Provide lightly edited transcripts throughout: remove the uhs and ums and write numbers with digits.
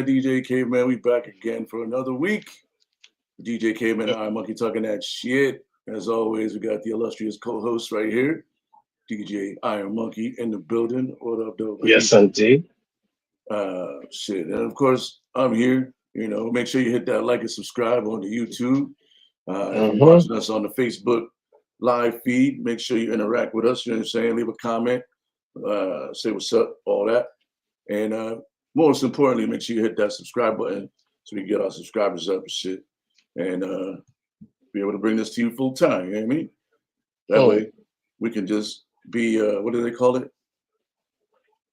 DJ Caveman. We back again for another week. DJ Caveman and IronMonkey Talkin Sh. As always, we got the illustrious co-host right here, DJ IronMonkey in the building. What up, though? Yes, indeed. And of course, I'm here. You know, make sure you hit that like and subscribe on the YouTube. If you're watching us on the Facebook live feed, make sure you interact with us. You know what I'm saying? Leave a comment, say what's up, all that. And most importantly, make sure you hit that subscribe button so we can get our subscribers up and shit. And be able to bring this to you full time. You know what I mean? That way we can just be, what do they call it?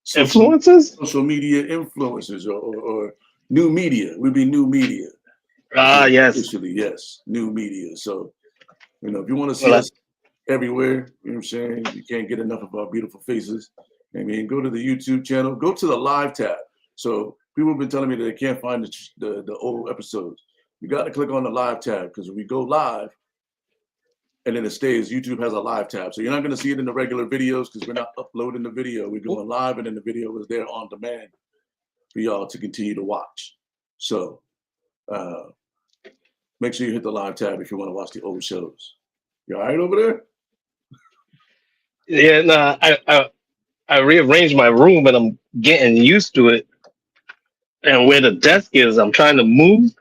Influencers? Social media influencers or new media. We'd be new media. Yes. Officially, yes. New media. So, you know, if you want to see us everywhere, you know what I'm saying? You can't get enough of our beautiful faces. I mean, go to the YouTube channel, go to the live tab. So people have been telling me that they can't find the old episodes. You got to click on the live tab because when we go live and then it stays, YouTube has a live tab. So you're not going to see it in the regular videos because we're not uploading the video. We're going live and then the video is there on demand for y'all to continue to watch. So make sure you hit the live tab if you want to watch the old shows. You all right over there? Yeah, nah, I rearranged my room and I'm getting used to it. And where the desk is, I'm trying to move,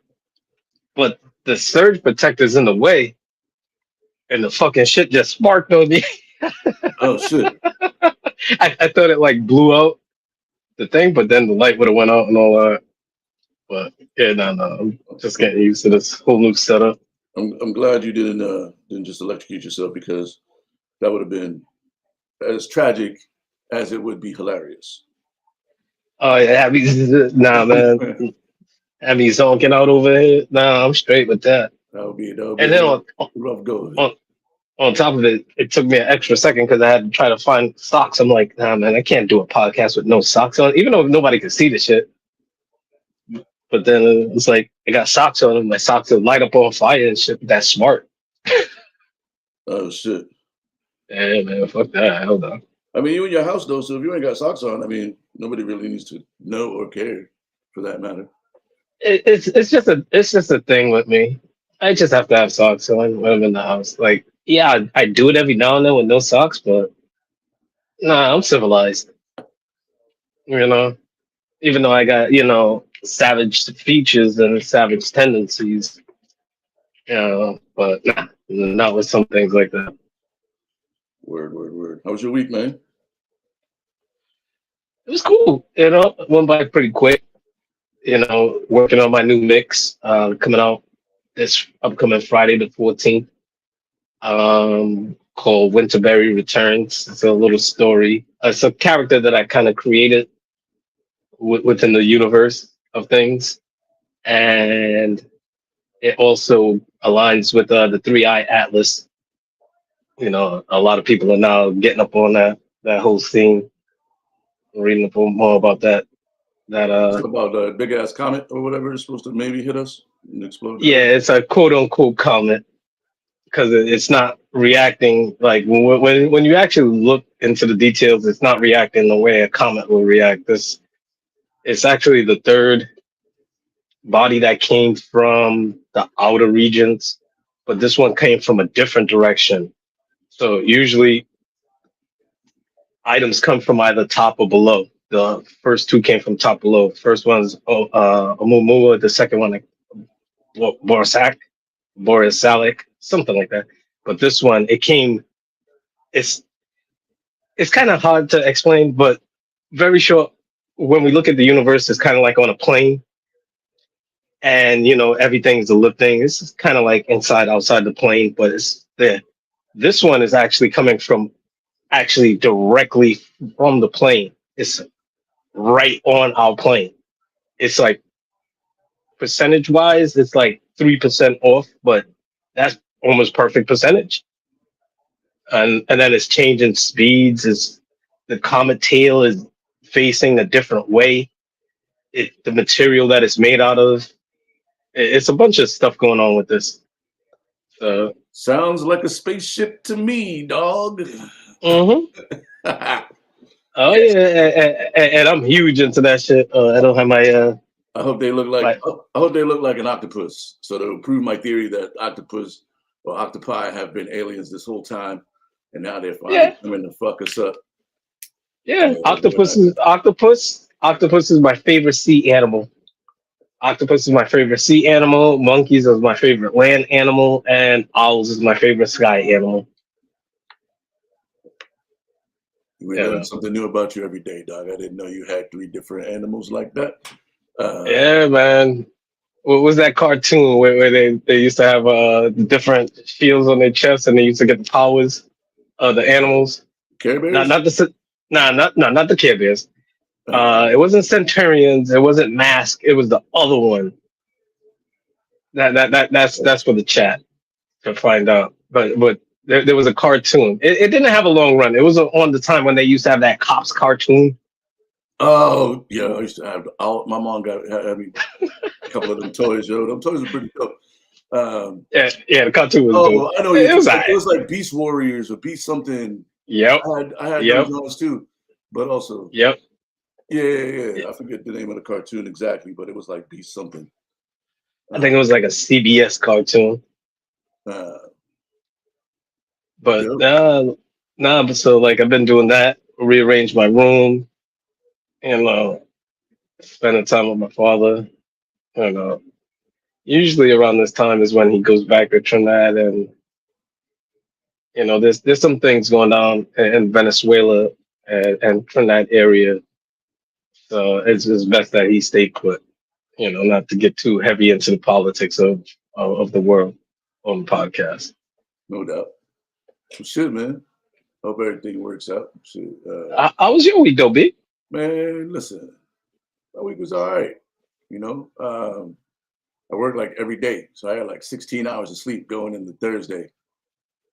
but the surge protector's in the way. And the fucking shit just sparked on me. Oh, shit. I thought it like blew out the thing, but then the light would have went out and all that. But yeah, no, I'm just getting used to this whole new setup. I'm glad you didn't just electrocute yourself because that would have been as tragic as it would be hilarious. Oh yeah, nah, man. Abby zonking out over here. Nah, I'm straight with that. That would be and then rough go. On top of it, it took me an extra second because I had to try to find socks. I'm like, nah, man, I can't do a podcast with no socks on, even though nobody can see the shit. But then it's like, I got socks on and my socks will light up on fire and shit. That's smart. Oh, shit. Yeah, man, fuck that. Hell no. I mean, you in your house, though, so if you ain't got socks on, I mean, nobody really needs to know or care for that matter. It's just a thing with me. I just have to have socks on when I'm in the house. Like, yeah, I do it every now and then with no socks, but nah, I'm civilized. You know, even though I got, savage features and savage tendencies, but nah, not with some things like that. Word. How was your week, man? It was cool. Went by pretty quick. Working on my new mix, coming out this upcoming Friday, the 14th, called Winterberry Returns. It's a little story. It's a character that I kind of created within the universe of things. And it also aligns with the 3-Eye Atlas. A lot of people are now getting up on that whole scene, reading up more about that. It's about a big ass comet or whatever is supposed to maybe hit us and explode. Yeah, it's a quote unquote comet because it's not reacting like when you actually look into the details, it's not reacting the way a comet will react. It's actually the third body that came from the outer regions, but this one came from a different direction. So usually items come from either top or below. The first two came from top below. First one's Oumuamua. The second one, Borisalic, something like that. But this one, it's kind of hard to explain, but very short. When we look at the universe, it's kind of like on a plane. And, everything's a lifting. It's kind of like outside the plane, but it's there. This one is actually coming from directly from the plane. It's right on our plane. It's like percentage wise, it's like 3% off, but that's almost perfect percentage. And then it's changing speeds. The comet tail is facing a different way. The material that it's made out of. It's a bunch of stuff going on with this. Sounds like a spaceship to me, dog. Oh yeah, and I'm huge into that shit. I don't have my I hope they look like Like, I hope they look like an octopus, so to prove my theory that octopus or octopi have been aliens this whole time, and now they're finally yeah, coming to fuck us up. yeah. They're not Octopus is my favorite sea animal. Octopus is my favorite sea animal. Monkeys is my favorite land animal, and owls is my favorite sky animal. We You learn know. something new about you every day, dog. I didn't know you had 3 different animals like that. Yeah, man. What was that cartoon where they used to have different shields on their chest and they used to get the powers of the animals? Care Not Bears? not the not the Care Bears. Uh, It wasn't Centurions. It wasn't Mask. It was the other one. That's for the chat to find out. But there was a cartoon. It didn't have a long run. It was on the time when they used to have that cops cartoon. oh yeah, I used to have. My mom had me a couple of them toys. Yo, them toys were pretty dope. Yeah, the cartoon was dope. Oh, I know what you're It was talking about. It alright. was like Beast Warriors or Beast something. Yep, I had them yep, Jones too, but also yep. yeah. I forget the name of the cartoon exactly, but it was like Beast something. I think Uh, it was like a CBS cartoon. uh, But yeah, but so like I've been doing that, rearrange my room, and spending time with my father. And usually around this time is when he goes back to Trinidad, and there's some things going on in Venezuela and Trinidad area. So it's best that he stay put. Not to get too heavy into the politics of the world on the podcast. no doubt. Well, shit, man. Hope everything works out. Shit, I was your week though, B. man. Listen, my week was all right. You know, I worked like every day, so I had like 16 hours of sleep going into Thursday.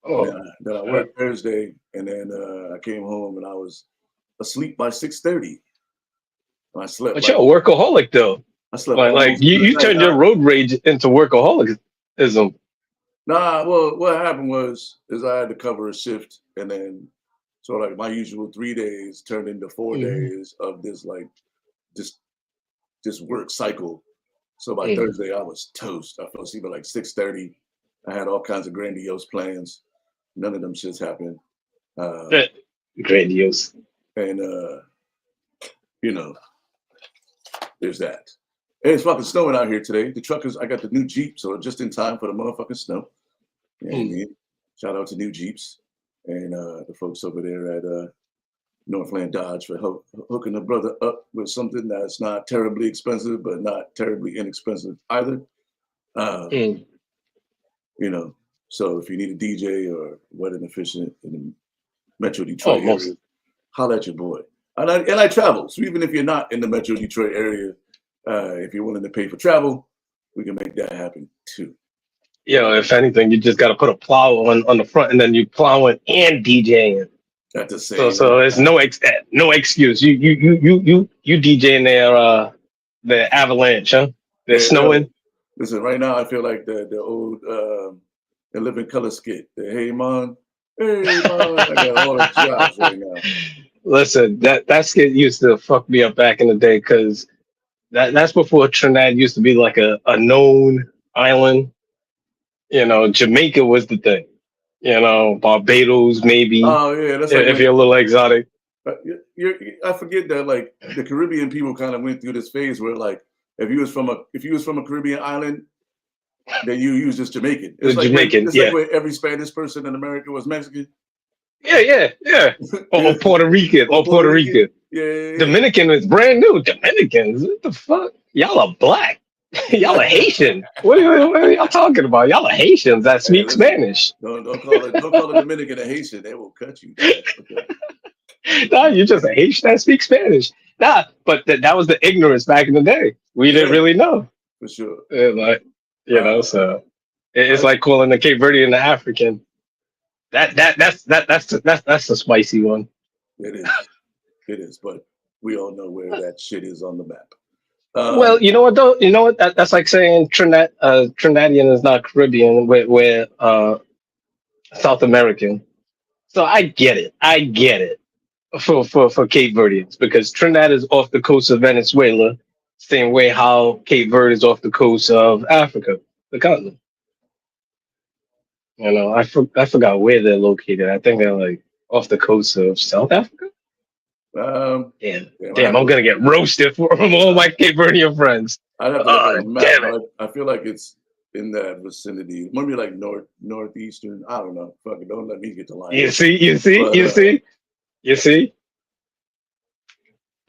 And Oh, then I uh, worked Thursday, and then I came home and I was asleep by 6:30. I slept but like you're a workaholic though. I slept Like almost you, through the you night. turned your road rage into workaholism. Nah, well, what happened is I had to cover a shift, and then so like my usual 3 days turned into four Mhm. days of this like just this work cycle. So by Mm. Thursday I was toast. I fell asleep at like 6:30. I had all kinds of grandiose plans. None of them shits happened. Uh, Eh, Grandiose. and you know, there's that. And it's fucking snowing out here today. The truckers, I got the new Jeep, so just in time for the motherfucking snow. You know what I Mm. mean? Shout out to New Jeeps and the folks over there at Northland Dodge for hooking a brother up with something that's not terribly expensive, but not terribly inexpensive either. Um, Mm. you know, so if you need a DJ or wedding officiant in the Metro Oh, Detroit area, most. holla at your boy. And I travel, so even if you're not in the Metro Detroit area, if you're willing to pay for travel, we can make that happen too. If anything, you just got to put a plow on the front, and then you plowing and DJing. At the So same it's time. no excuse. You DJing the avalanche, huh? They're Yeah, yo, snowing. listen, right now I feel like the old the Living Color skit. The hey man, I got all the jobs right now. Listen, that skit used to fuck me up back in the day because that's before Trinidad used to be like a known island. Jamaica was the thing. Barbados maybe Oh yeah, that's like if when you're a little exotic. I forget that like the Caribbean people kind of went through this phase where like if you was from a Caribbean island, then you was just Jamaican. The Jamaican, It's like yeah, when every Spanish person in America was Mexican. yeah. Or Yeah, Puerto Rican, or or Puerto Puerto Rican. Rican. Yeah. Dominican is brand new. Dominicans, what the fuck? Y'all are black. Y'all are Haitian. What are y'all talking about? Y'all are Haitians that Hey, speak listen, Spanish. don't call it Dominican a Haitian. They will cut you down. Okay. Nah, you're just a Haitian that speaks Spanish. Nah, but that was the ignorance back in the day. We didn't Yeah, really know. for sure. Like, Uh, so it's I, like calling the Cape Verdean the African. That's the spicy one. it is. It is. But we all know where that shit is on the map. Well, you know what though? You know what? That's like saying Trinidadian is not Caribbean. We're South American. So I get it. I get it for Cape Verdeans because Trinidad is off the coast of Venezuela. Same way how Cape Verde is off the coast of Africa, the continent. You know, I forgot where they're located. I think they're like off the coast of South Africa. Damn, I'm gonna get roasted from all my Cape Verdean friends. I'd have to look at a map, Damn it. but I feel like it's in that vicinity. Maybe like northeastern. I don't know. Fuck it, don't let me get the line. You see.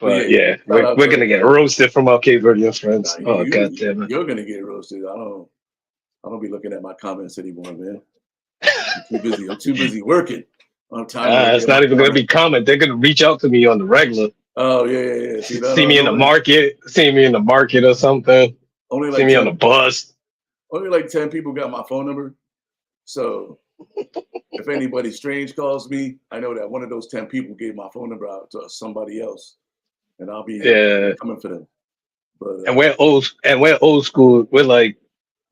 But yeah, we're gonna get roasted from our Cape Verdean friends. God damn it. You're gonna get roasted. I don't be looking at my comments anymore, man. I'm too busy working. It's not even gonna be comment. They're gonna reach out to me on the regular. Oh yeah. See me in the market or something. Only like see me on the bus. Only like 10 people got my phone number. So if anybody strange calls me, I know that one of those 10 people gave my phone number out to somebody else, and I'll be coming for them. But and we're old school. We're like,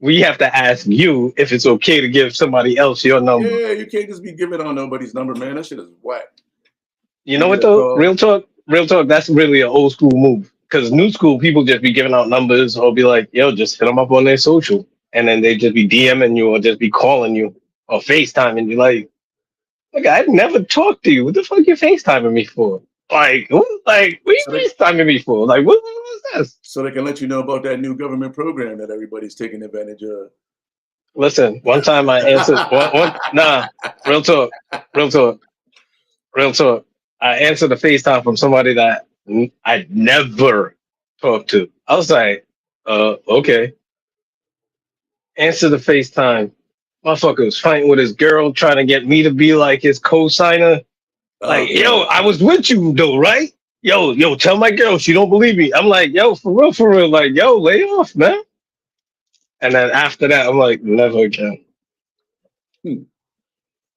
we have to ask you if it's okay to give somebody else your number. Yeah, you can't just be giving on nobody's number, man. That shit is whack. You know what though? Real talk. That's really an old school move. Because new school people just be giving out numbers or be like, yo, just hit them up on their social, and then they just be DMing you or just be calling you or FaceTiming you. Like, I'd never talked to you. What the fuck you FaceTiming me for? What you FaceTiming me for? Like, what was this? So they can let you know about that new government program that everybody's taking advantage of. Listen, one time I answered real talk. I answered a FaceTime from somebody that I'd never talked to. I was like, okay. Answer the FaceTime. Motherfucker was fighting with his girl, trying to get me to be like his co-signer. Yo, I was with you though, right? Yo, tell my girl she don't believe me. I'm like, yo, for real. Like, yo, lay off, man. And then after that, I'm like, never again.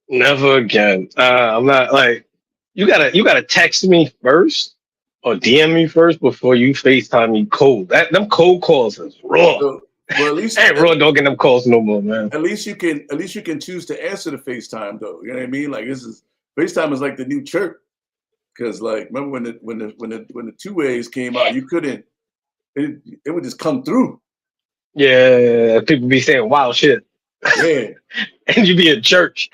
Never again. I'm not like, you gotta text me first or DM me first before you FaceTime me cold. Them cold calls is raw. So, well, at least I ain't raw dogging them calls no more, man. At least you can choose to answer the FaceTime though. You know what I mean? Like FaceTime is like the new chirp. Because like remember when the two ways came out, you couldn't. It would just come through. Yeah, people be saying wild shit. Yeah, and you be in church.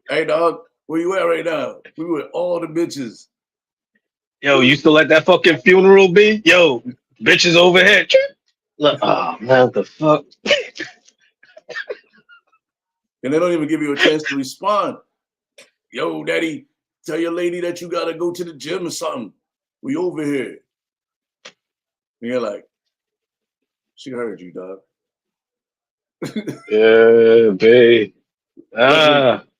Hey dog, where you at right now? We with all the bitches. Yo, you still at that fucking funeral be? Yo, bitches over here. Look, oh man, what the fuck? And they don't even give you a chance to respond. Yo, daddy, tell your lady that you gotta go to the gym or something. We over here. And you're like, she heard you, dog. Yeah, babe.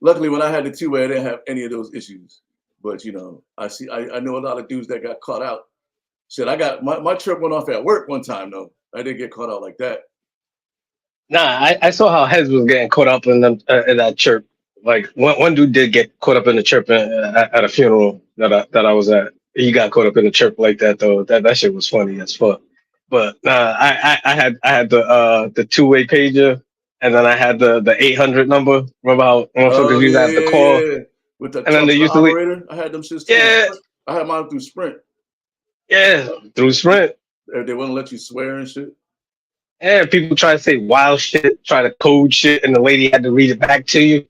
Luckily, when I had the two-way, I didn't have any of those issues. But you know, I know a lot of dudes that got caught out. Shit, I got my trip went off at work one time though. I didn't get caught out like that. Nah, I saw how heads was getting caught up in that chirp. Like one dude did get caught up in the chirp at a funeral that I was at. He got caught up in the chirp like that though. That shit was funny as fuck. But I had the two-way pager, and then I had the 800 number. Remember how motherfuckers used to have the call? Yeah. With the and then they used operator. I had them shits too. Yeah. I had mine through Sprint. Yeah, through Sprint. They wouldn't let you swear and shit. Yeah, people try to say wild shit, try to code shit, and the lady had to read it back to you.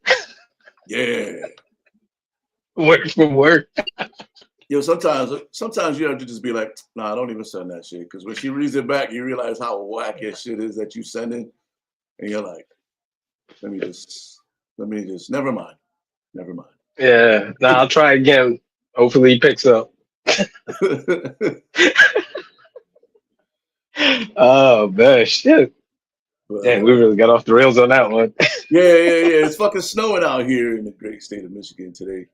Yeah. Word for word. Yo, sometimes you have to just be like, nah, don't even send that shit. Because when she reads it back, you realize how whack that shit is that you sending. And you're like, let me just, never mind. Yeah, I'll try again. Hopefully he picks up. Oh, man, shit. But, damn, we really got off the rails on that one. Yeah. It's fucking snowing out here in the great state of Michigan today.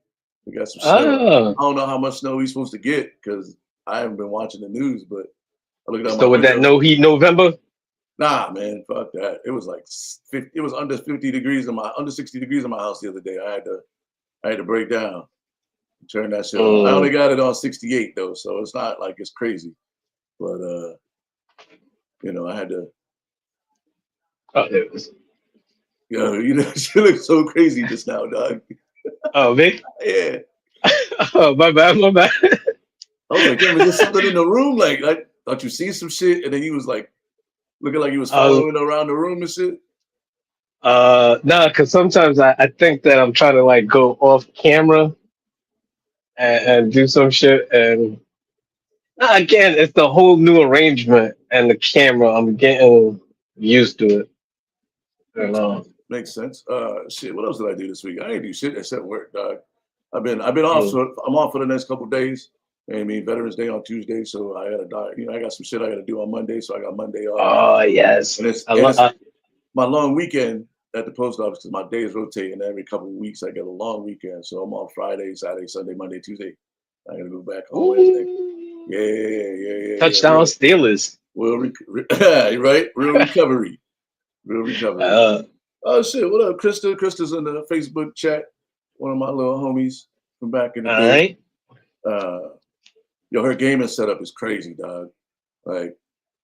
We got some snow. I don't know how much snow we're supposed to get because I haven't been watching the news, but I looked at so with that no heat November? Nah, man, fuck that. It was like 50, it was under 60 degrees in my house the other day. I had to break down, turn that shit on. I only got it on 68 though, so it's not like it's crazy. But you know, I had to. Oh, it was. Yo, you know, she looks so crazy just now, dog. Oh, me? Yeah. Oh, my bad. I was like, damn, is there something in the room? Like thought you see some shit, and then he was like looking like he was following around the room and shit. No, because sometimes I think that I'm trying to like go off camera and do some shit, and again, it's the whole new arrangement and the camera. I'm getting used to it. You know. Makes sense. Shit. What else did I do this week? I ain't do shit except work, dog. I've been off, so I'm off for the next couple of days. I mean, Veterans Day on Tuesday, so I gotta die. You know, I got some shit I gotta do on Monday, so I got Monday off. Oh yes, and it's my long weekend at the post office because my days rotate, and every couple of weeks I get a long weekend. So I'm off Friday, Saturday, Sunday, Monday, Tuesday. I gotta go back on Wednesday. Yeah. Touchdown Steelers. Right? Real recovery. Oh shit! What up, Krista? Krista's in the Facebook chat. One of my little homies from back in the day. Right. Yo, her gaming setup is crazy, dog. Like,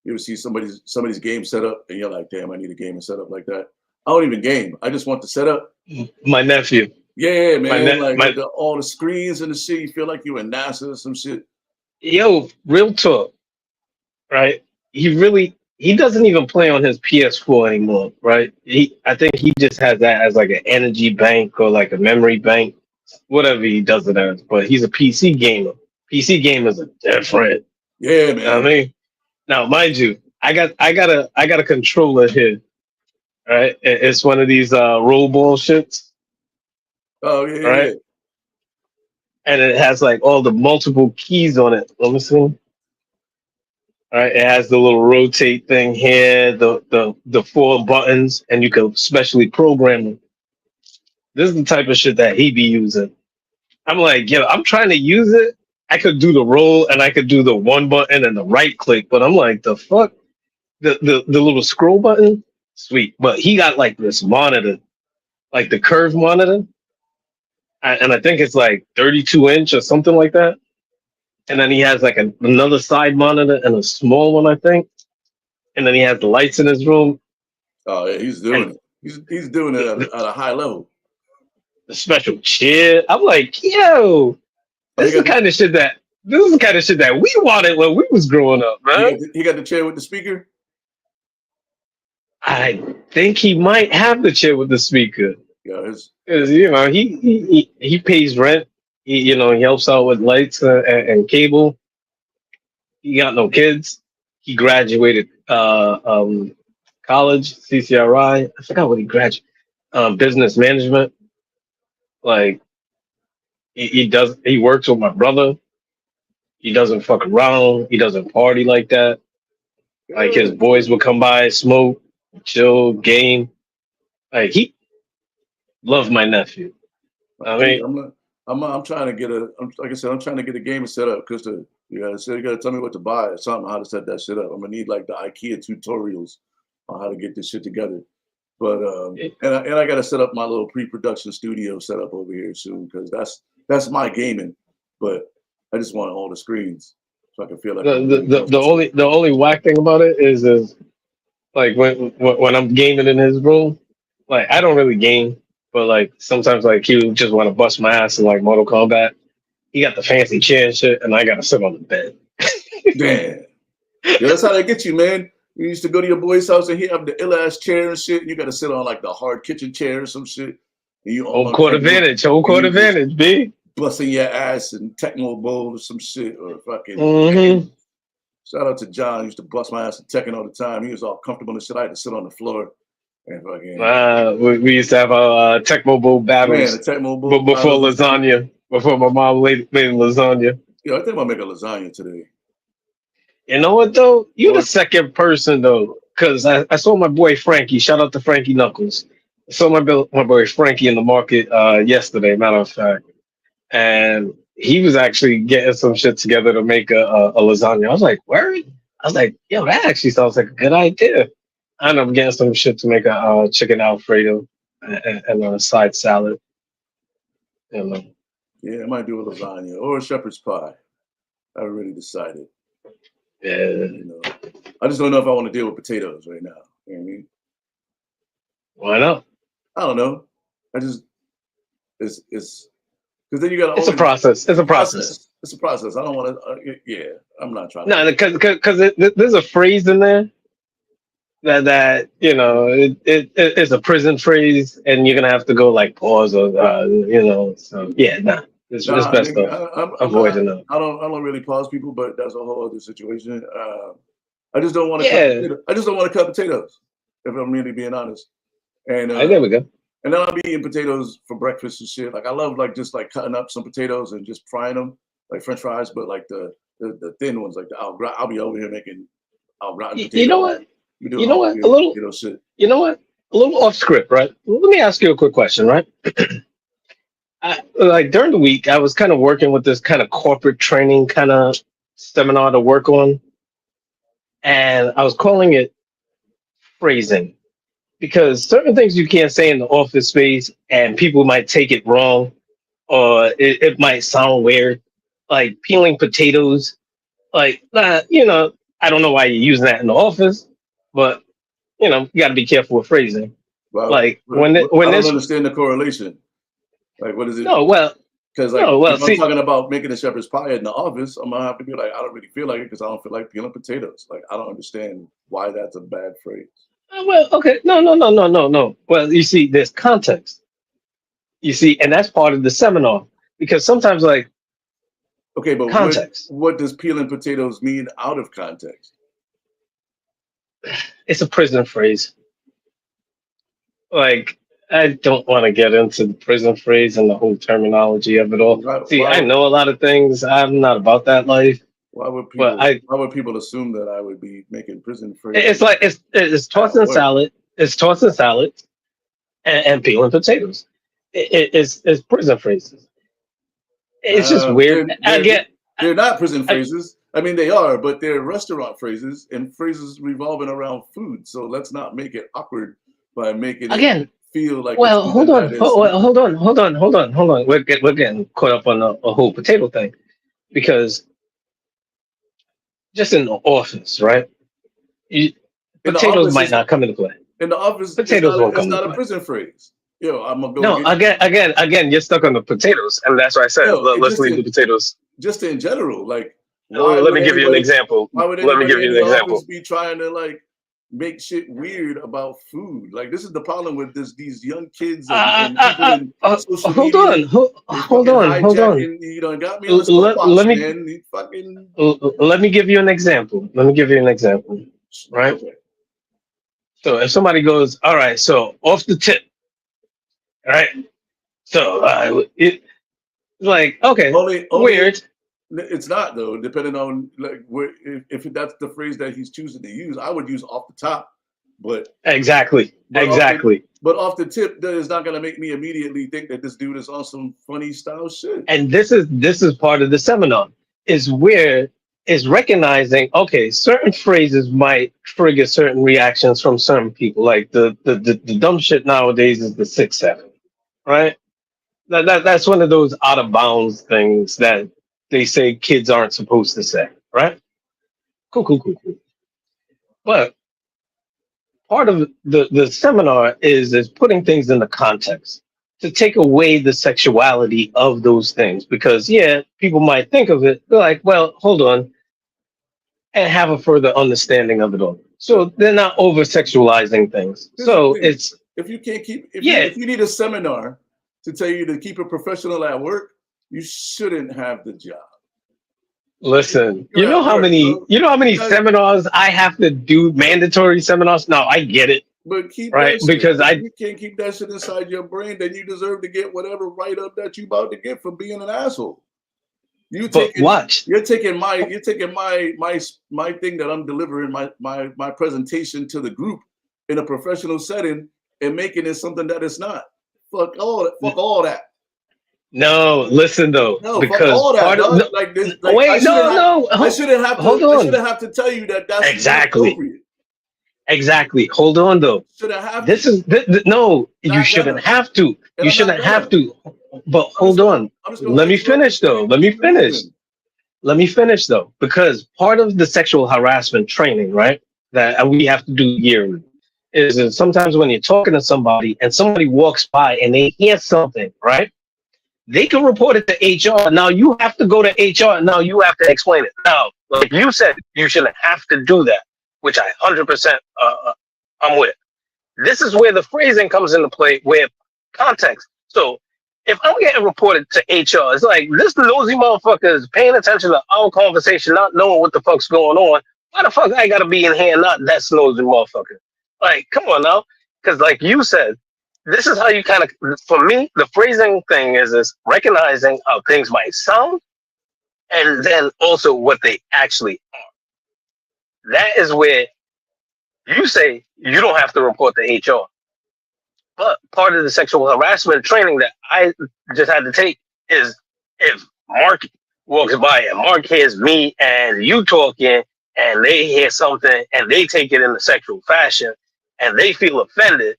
you ever see somebody's game setup, and you're like, damn, I need a gaming setup like that. I don't even game. I just want the setup. My nephew. Yeah, man. With all the screens and the shit, you feel like you in NASA or some shit. Yo, real talk, right? He doesn't even play on his PS4 anymore, right? I think he just has that as like an energy bank or like a memory bank, whatever he does it as. But he's a PC gamer. PC gamers are different. Yeah, man. You know what I mean, now mind you, I got a controller here, right? It's one of these roll ball shits. Oh yeah, right? yeah. And it has like all the multiple keys on it. Let me see. All right, it has the little rotate thing here, the 4 buttons, and you can specially program them. This is the type of shit that he be using. I'm like, yo, I'm trying to use it. I could do the roll and I could do the 1 button and the right click, but I'm like, the fuck? The little scroll button? Sweet. But he got like this monitor, like the curve monitor. And I think it's like 32-inch or something like that. And then he has like another side monitor and a small one, I think. And then he has the lights in his room. Oh yeah, he's doing it. He's doing it at a high level. The special chair. I'm like, yo, this is the kind of shit that we wanted when we was growing up, man. He got the chair with the speaker. I think he might have the chair with the speaker. Yeah, because he pays rent. He helps out with lights and cable. He got no kids. He graduated college, CCRI. I forgot what he graduated. Business management. Like he works with my brother. He doesn't fuck around. He doesn't party like that. Like his boys would come by, smoke, chill, game. Like he loved my nephew. I mean, I'm trying to get like I said, I'm trying to get a game set up because you gotta tell me what to buy or something, how to set that shit up. I'm gonna need like the IKEA tutorials on how to get this shit together. But and I gotta set up my little pre-production studio setup over here soon because that's my gaming. But I just want all the screens so I can feel like the only whack thing about it is like when I'm gaming in his room, like I don't really game, but like sometimes like he would just want to bust my ass in like Mortal Kombat. He got the fancy chair and shit, and I gotta sit on the bed. Damn. Yeah, that's how they get you, man. You used to go to your boy's house and he have the ill ass chair and shit. You got to sit on like the hard kitchen chair or some shit. Home court advantage, B. Busting your ass in Tecmo Bowl or some shit or fucking. Mm-hmm. Shout out to John. He used to bust my ass in Tekken all the time. He was all comfortable and shit. I had to sit on the floor and fucking. We used to have a Tecmo Bowl battles. Man, the Tecmo Bowl before lasagna. Before my mom made lasagna. Yeah, I think I'll make a lasagna today. You know what though? You're the second person though, because I saw my boy Frankie. Shout out to Frankie Knuckles. I saw my boy Frankie in the market yesterday, matter of fact, and he was actually getting some shit together to make a lasagna. I was like, word? I was like, yo, that actually sounds like a good idea. I ended up getting some shit to make a chicken Alfredo and a side salad. You know. Yeah, I might do a lasagna or a shepherd's pie. I haven't really decided. Yeah. You know, I just don't know if I want to deal with potatoes right now. You know what I mean? Why not? I don't know. I just it's Because then you got to It's a process. It's a process. It's a process. I don't want to. Yeah, I'm not trying No, to. because there's a phrase in there that it's a prison phrase, and you're gonna have to go like pause or So yeah, nah, it's Nah, best nigga, of I'm not. avoiding them. I don't really pause people, but that's a whole other situation. I just don't want to cut. Yeah, I just don't want to cut potatoes. If I'm really being honest, and all right, there we go. and then I'll be eating potatoes for breakfast and shit. Like I love like just like cutting up some potatoes and just frying them like French fries, but like the thin ones, like I'll be over here making au gratin You know potatoes. what? You doing You know all what? A weird little. potato shit. You know what? A little off script, right? Let me ask you a quick question, right? Like during the week, I was kind of working with this kind of corporate training kind of seminar to work on, and I was calling it phrasing because certain things you can't say in the office space, and people might take it wrong, or it might sound weird, like peeling potatoes. Like, I don't know why you're using that in the office, but you got to be careful with phrasing. Well, Like when I don't this, understand the correlation. Like, what is it? no, well, Because like, no, well, if I'm see, talking about making a shepherd's pie in the office, I'm gonna have to be like, I don't really feel like it because I don't feel like peeling potatoes. Like, I don't understand why that's a bad phrase. well, okay, no, no, no, no, no, no. Well, you see, there's context. You see, and that's part of the seminar because sometimes, like, Okay, but context, what does peeling potatoes mean out of context? it's a prison phrase. Like, I don't want to get into the prison phrase and the whole terminology of it all. Why, See, why I know a lot of things. I'm not about that life, but why would people assume that I would be making prison it's phrases like it's at tossing work? salad, it's tossing salad and peeling potatoes. It's prison phrases. It's just Uh, weird. they're I they're get. they're not prison I, phrases. I mean, they are, but they're restaurant phrases and phrases revolving around food. So let's not make it awkward by making it again, feel like it's well, something hold on, that is not. hold on. We're getting caught up on a whole potato thing because just in the office, right? You, In the potatoes office. might not come into play. In the office, Potatoes won't it's come into not a play. prison phrase. Yo, I'm gonna go No, get again, you're stuck on the potatoes, and that's why I said yo. let's leave the potatoes. Just in general, like Let me give you an example. why would Let me give anybody you in an the office example. be trying to like make shit weird about food? Like this is the problem with these young kids and people in social Hold media. on, They hold fucking on, hold on. hijacking, got me on the soapbox, Let me man. They fucking let me give you an example. Let me give you an example. Right. okay. So if somebody goes, all right, so off the tip, right? So it's like, okay, Only weird. it's not though. Depending on like where, if that's the phrase that he's choosing to use, I would use off the top, but Exactly, but off the exactly. but off the tip, that is not gonna make me immediately think that this dude is on some funny style shit. And this is part of the seminar is where is recognizing okay certain phrases might trigger certain reactions from certain people like the dumb shit nowadays is the 6-7, right? That's one of those out of bounds things that they say kids aren't supposed to say, right? Cool. But part of the seminar is putting things in the context to take away the sexuality of those things because yeah people might think of it they're like well hold on and have a further understanding of it all But so they're not over sexualizing things here's the so thing: it's if you can't keep, yeah if you need a seminar to tell you to keep it professional at work, you shouldn't have the job. listen You're at work, bro. you know how many That- seminars I have to do mandatory seminars now I get it But keep right that shit. because If I you can't keep that shit inside your brain, then you deserve to get whatever write up that you about to get for being an asshole. You but taking watch you're taking my thing that I'm delivering my presentation to the group in a professional setting and making it something that it's not. Fuck all that. Fuck all that. no listen though No, fuck because all that, part of dog. no, Like this, like wait no hold I on shouldn't have to tell you that that's exactly inappropriate. exactly hold on though Shouldn't have to. this is no you Not shouldn't gonna. have to And you I'm not shouldn't have gonna. to but hold on I'm just gonna let me let you up finish until though you let me keep it finish moving. let me finish though because part of the sexual harassment training right that we have to do yearly is that sometimes when you're talking to somebody and somebody walks by and they hear something right they can report it to HR. Now you have to go to HR. Now you have to explain it. Now, like you said, you shouldn't have to do that, which I 100% I'm with. This is where the phrasing comes into play, where context. So if I'm getting reported to HR, it's like this nosy motherfucker is paying attention to our conversation, not knowing what the fuck's going on. Why the fuck I gotta be in here, not that nosy motherfucker? Like, come on now. Because like you said, this is how you kind of, for me, the phrasing thing is recognizing how things might sound and then also what they actually are. That is where you say you don't have to report to HR. But part of the sexual harassment training that I just had to take is if Mark walks by and Mark hears me and you talking and they hear something and they take it in a sexual fashion and they feel offended,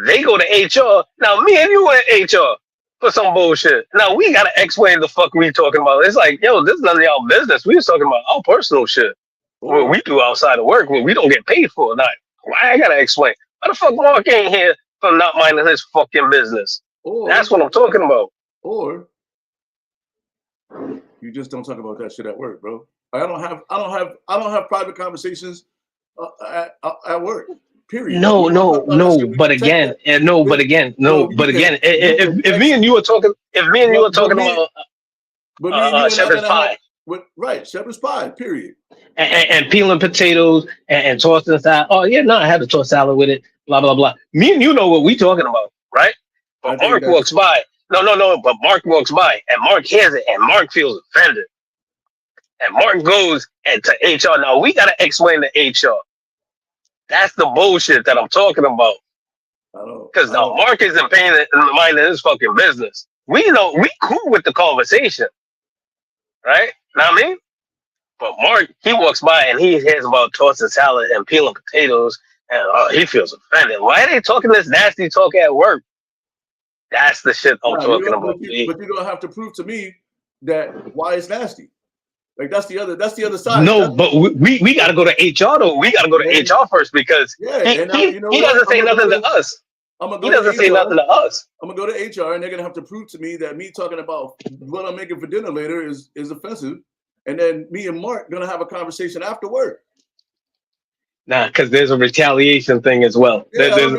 they go to HR. Now me and you went to HR for some bullshit. Now we gotta explain the fuck we talking about. It's like, yo, this is none of y'all business. We was talking about our personal shit. What we do outside of work, what we don't get paid for. Now, why I gotta explain? Why the fuck Mark ain't here for not minding his fucking business? That's what I'm talking about. Or you just don't talk about that shit at work, bro. I don't have private conversations at work. Period. No. But again, if me and you were talking, about shepherd's pie. Right, shepherd's pie, period. And peeling potatoes and tossing salad. Oh, yeah, no, I had to toss salad with it, blah, blah, blah. Me and you know what we talking about, right? But Mark walks by. No, but Mark walks by and Mark hears it and Mark feels offended. And Mark goes to HR. Now, we got to explain to HR. That's the bullshit that I'm talking about. Because now Mark isn't paying mind of his fucking business. We know, we cool with the conversation, right? Know what I mean? But Mark, he walks by and he hears about tossing salad and peeling potatoes, and he feels offended. Why are they talking this nasty talk at work? That's the shit I'm talking about. But you're gonna have to prove to me that why it's nasty. Like that's the other side. No, but we got to go to HR though. We got to go to HR first because he doesn't say nothing to us. He doesn't say nothing to us. I'm gonna go to HR and they're gonna have to prove to me that me talking about what I'm making for dinner later is offensive. And then me and Mark gonna have a conversation after work. Nah, because there's a retaliation thing as well. Yeah,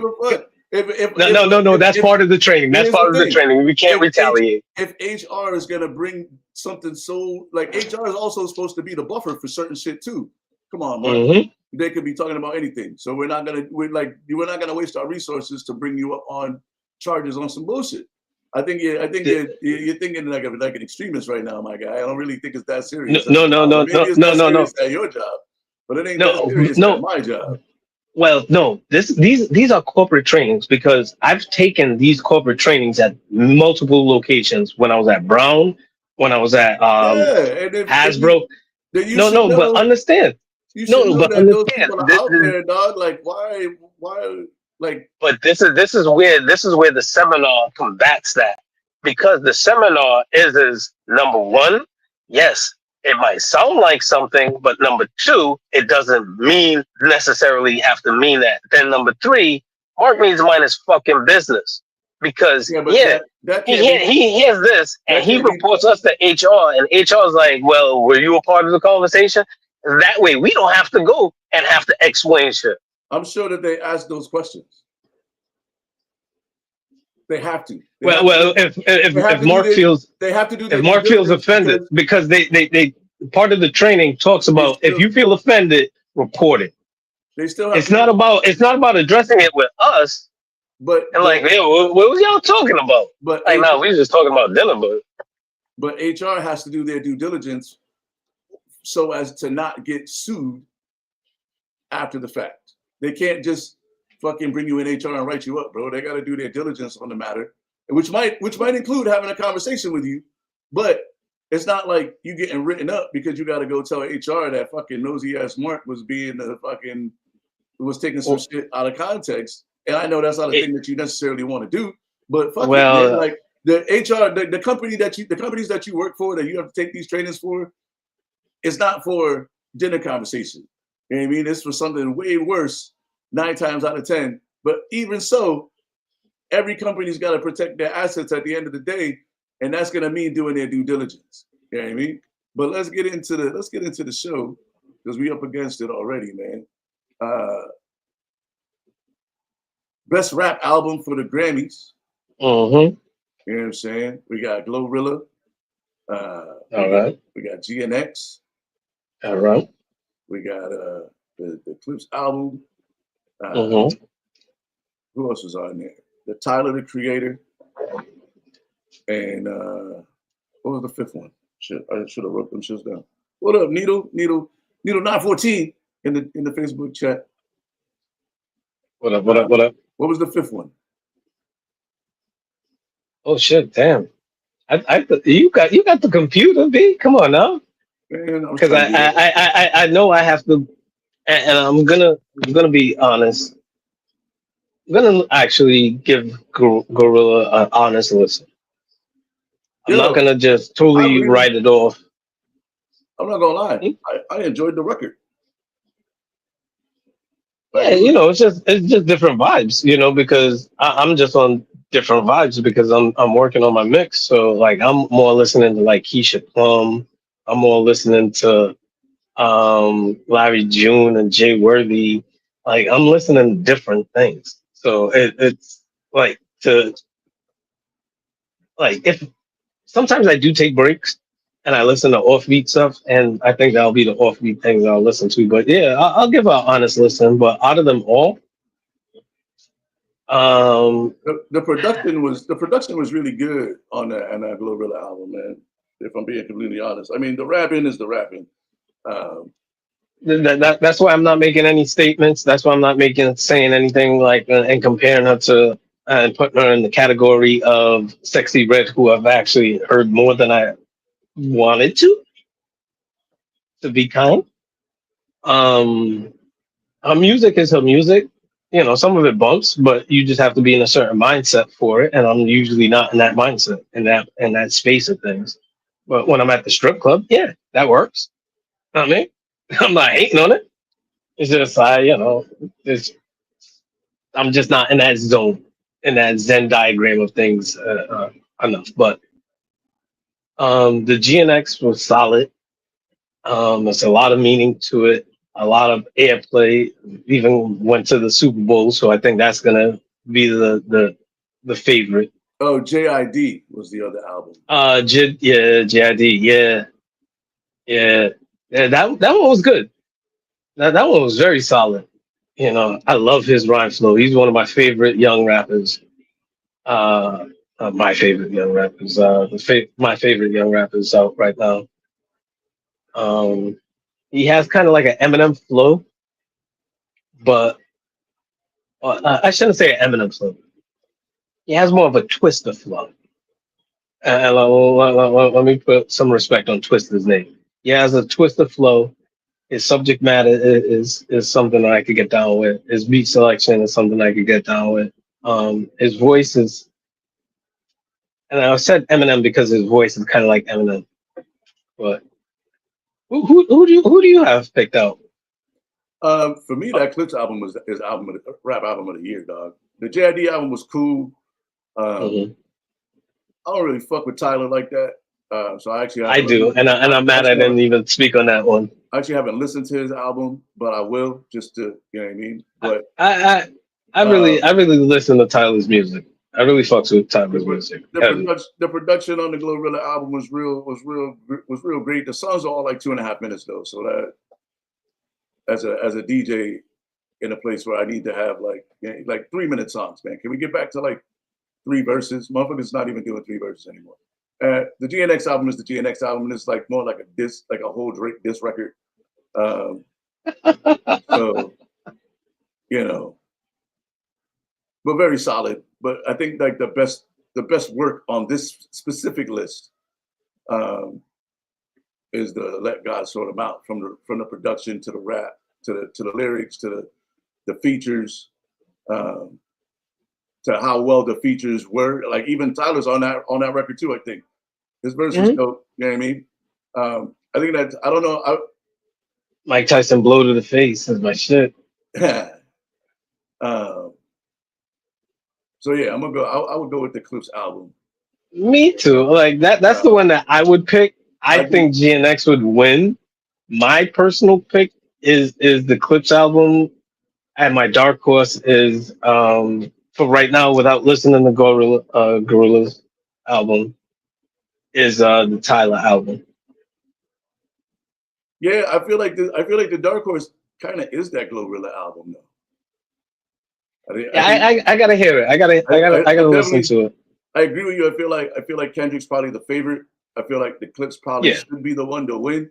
No. That's part of the training. That's part of the training. We can't retaliate. If HR is gonna bring something so like HR is also supposed to be the buffer for certain shit too. Come on, Mark. Mm-hmm. They could be talking about anything. So we're not gonna waste our resources to bring you up on charges on some bullshit. I think you're thinking like an extremist right now, my guy. I don't really think it's that serious. No. At your job, but it ain't that serious at my job. Well, no. These are corporate trainings because I've taken these corporate trainings at multiple locations. When I was at Brown, when I was at Hasbro. But understand. You should know that those people are out there, dog. Like why? Like, but this is where the seminar combats that, because the seminar is number one, yes, it might sound like something, but number two, it doesn't mean necessarily have to mean that. Then number three, Mark means mine is fucking business because he hears this and he reports us to HR and HR is like, well, were you a part of the conversation? That way we don't have to go and have to explain shit. I'm sure that they ask those questions. They have to. If Mark feels offended, because they part of the training talks about if you feel offended, report it. They still. It's not about addressing it with us. What was y'all talking about? But we were just talking about dinner. But HR has to do their due diligence so as to not get sued after the fact. They can't just fucking bring you in HR and write you up, bro. They got to do their diligence on the matter, which might include having a conversation with you. But it's not like you getting written up because you got to go tell HR that fucking nosy ass Mark was taking some shit out of context. And I know that's not a thing that you necessarily want to do. But like the HR, the companies that you work for that you have to take these trainings for, it's not for dinner conversation. You know what I mean? It's for something way worse, 9 times out of 10. But even so, every company's got to protect their assets at the end of the day, and that's gonna mean doing their due diligence. You know what I mean? But let's get into the show because we up against it already, man. Best rap album for the Grammys. Mm-hmm. You know what I'm saying? We got Glorilla. All right. We got GNX. All right. We got the Clips album. Mm-hmm. Who else was on there? The Tyler the Creator. And what was the fifth one? Shit, I should have wrote them shits down. What up, Needle 914 in the Facebook chat. What up? What up? What up? What was the fifth one? Oh shit! Damn. You got the computer, B. Come on now. Man, I was Because trying to do that. I know I have to, and I'm gonna be honest. I'm gonna actually give Gorilla an honest listen. I'm not Yo, gonna just I totally really, write it off. I'm not gonna lie. Hmm? I enjoyed the record. Like Yeah, it was, it's just different vibes, because I'm just on different vibes because I'm working on my mix. So like I'm more listening to like Keisha Plum. I'm more listening to Larry June and Jay Worthy. Like I'm listening to different things. So it's like to like if sometimes I do take breaks and I listen to offbeat stuff, and I think that'll be the offbeat things I'll listen to. But yeah, I'll give an honest listen. But out of them all, um, the production was really good on that Glorilla album, man. If I'm being completely honest, I mean the rapping is the rapping. Um, that's why I'm not making any statements. That's why I'm not saying anything like and comparing her to and putting her in the category of Sexy Red, who I've actually heard more than I wanted to be kind. Um, Her music is her music. Some of it bumps, but you just have to be in a certain mindset for it. And I'm usually not in that mindset, in that space of things. But when I'm at the strip club, yeah, that works. I mean, I'm not hating on it. It's just it's I'm just not in that zone, in that Zen diagram of things enough. But the GNX was solid. There's a lot of meaning to it, a lot of airplay. Even went to the Super Bowl, so I think that's gonna be the favorite. oh, JID was the other album. Yeah, JID, yeah. That one was good. That one was very solid. I love his rhyme flow. He's one of my favorite young rappers. My favorite young rappers. My favorite young rappers out right now. Um, he has kind of like an Eminem flow, but I shouldn't say an Eminem flow. He has more of a Twister flow. Let me put some respect on Twister's name. He has a Twister flow. His subject matter is something that I could get down with. His beat selection is something I could get down with. His voice is, and I said Eminem because his voice is kind of like Eminem. But who do you have picked out? For me, that Clips album was his rap album of the year, dog. The JID album was cool. Mhm. I don't really fuck with Tyler like that. So I actually I do, and I'm mad I didn't even speak on that one. I actually haven't listened to his album, but I will just to, you know what I mean. But I really listen to Tyler's music. I really fucks with Tyler's music. the production on the Glorilla album was real great. The songs are all like 2.5 minutes though, so that as a DJ in a place where I need to have like 3 minute songs, man. Can we get back to like 3 verses? Motherfuckers not even doing 3 verses anymore. The GNX album is the GNX album, and it's like more like a diss, like a whole Drake diss record. So but very solid. But I think like the best work on this specific list is the Let God Sort 'Em Out, from the production to the rap to the lyrics to the features. To how well the features were. Like even Tyler's on that record too. I think his verse is dope. You know what I mean? I think that I don't know. Mike Tyson blow to the face is my shit. um, So yeah, I'm gonna go. I would go with the Clips album. Me too. Like that. That's the Uh, one that I would pick. I I think think GNX would win. My personal pick is the Clips album, and my dark horse is for right now, without listening to Gorillaz album, is the Tyler album. yeah, I feel like the Dark Horse kind of is that Glorilla album though. Yeah, I gotta hear it. I I gotta listen definitely to it. I agree with you. I feel like Kendrick's probably the favorite. I feel like the Clips probably Yeah, should be the one to win.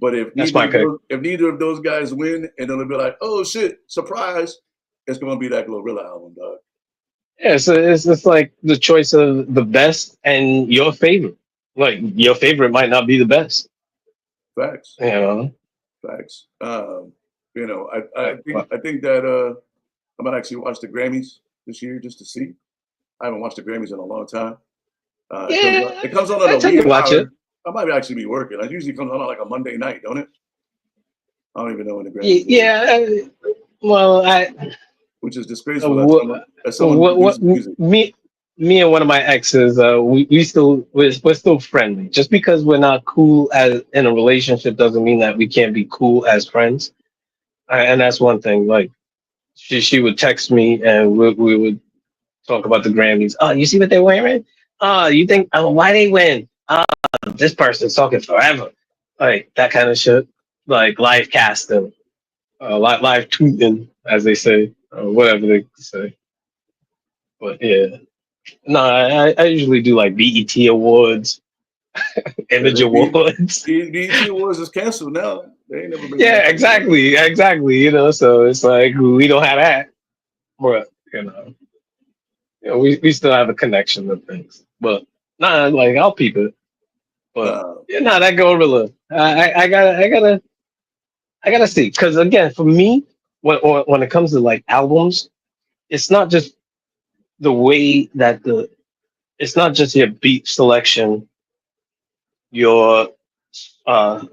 But that's my pick. if neither of those guys win, and then it'll be like, oh shit, surprise, it's gonna be that Glorilla album, dog. Yeah, so it's like the choice of the best and your favorite. Like your favorite might not be the best. Facts, You know. facts. Like, I think that I might actually watch the Grammys this year just to see. I haven't watched the Grammys in a long time. yeah, It comes on at I a tend to weird watch it. hour. I might actually be working. It usually comes on like a Monday night, don't it? I don't even know when the Grammys is, Yeah. Well, which is uh, disgraceful what, as someone who what produces music. me and one of my exes, we're still friendly. Just because we're not cool as in a relationship doesn't mean that we can't be cool as friends. And that's one thing. Like she would text me and we would talk about the Grammys. Oh, you see what they're wearing? Oh, you think? Oh, why they win? This person's talking forever, like that kind of shit, like live casting, live tweeting, as they say, or whatever they say. But yeah, no, I usually do like BET awards, Image awards. BET Awards is canceled now. They ain't never bringing that Yeah, shit back. exactly. You know, so it's like we don't have that, but we still have a connection with things. But nah, like I'll peep it. But Uh, yeah, nah, that gorilla. I gotta see, because again, for me, when it comes to like albums, it's not just the way that it's not just your beat selection, your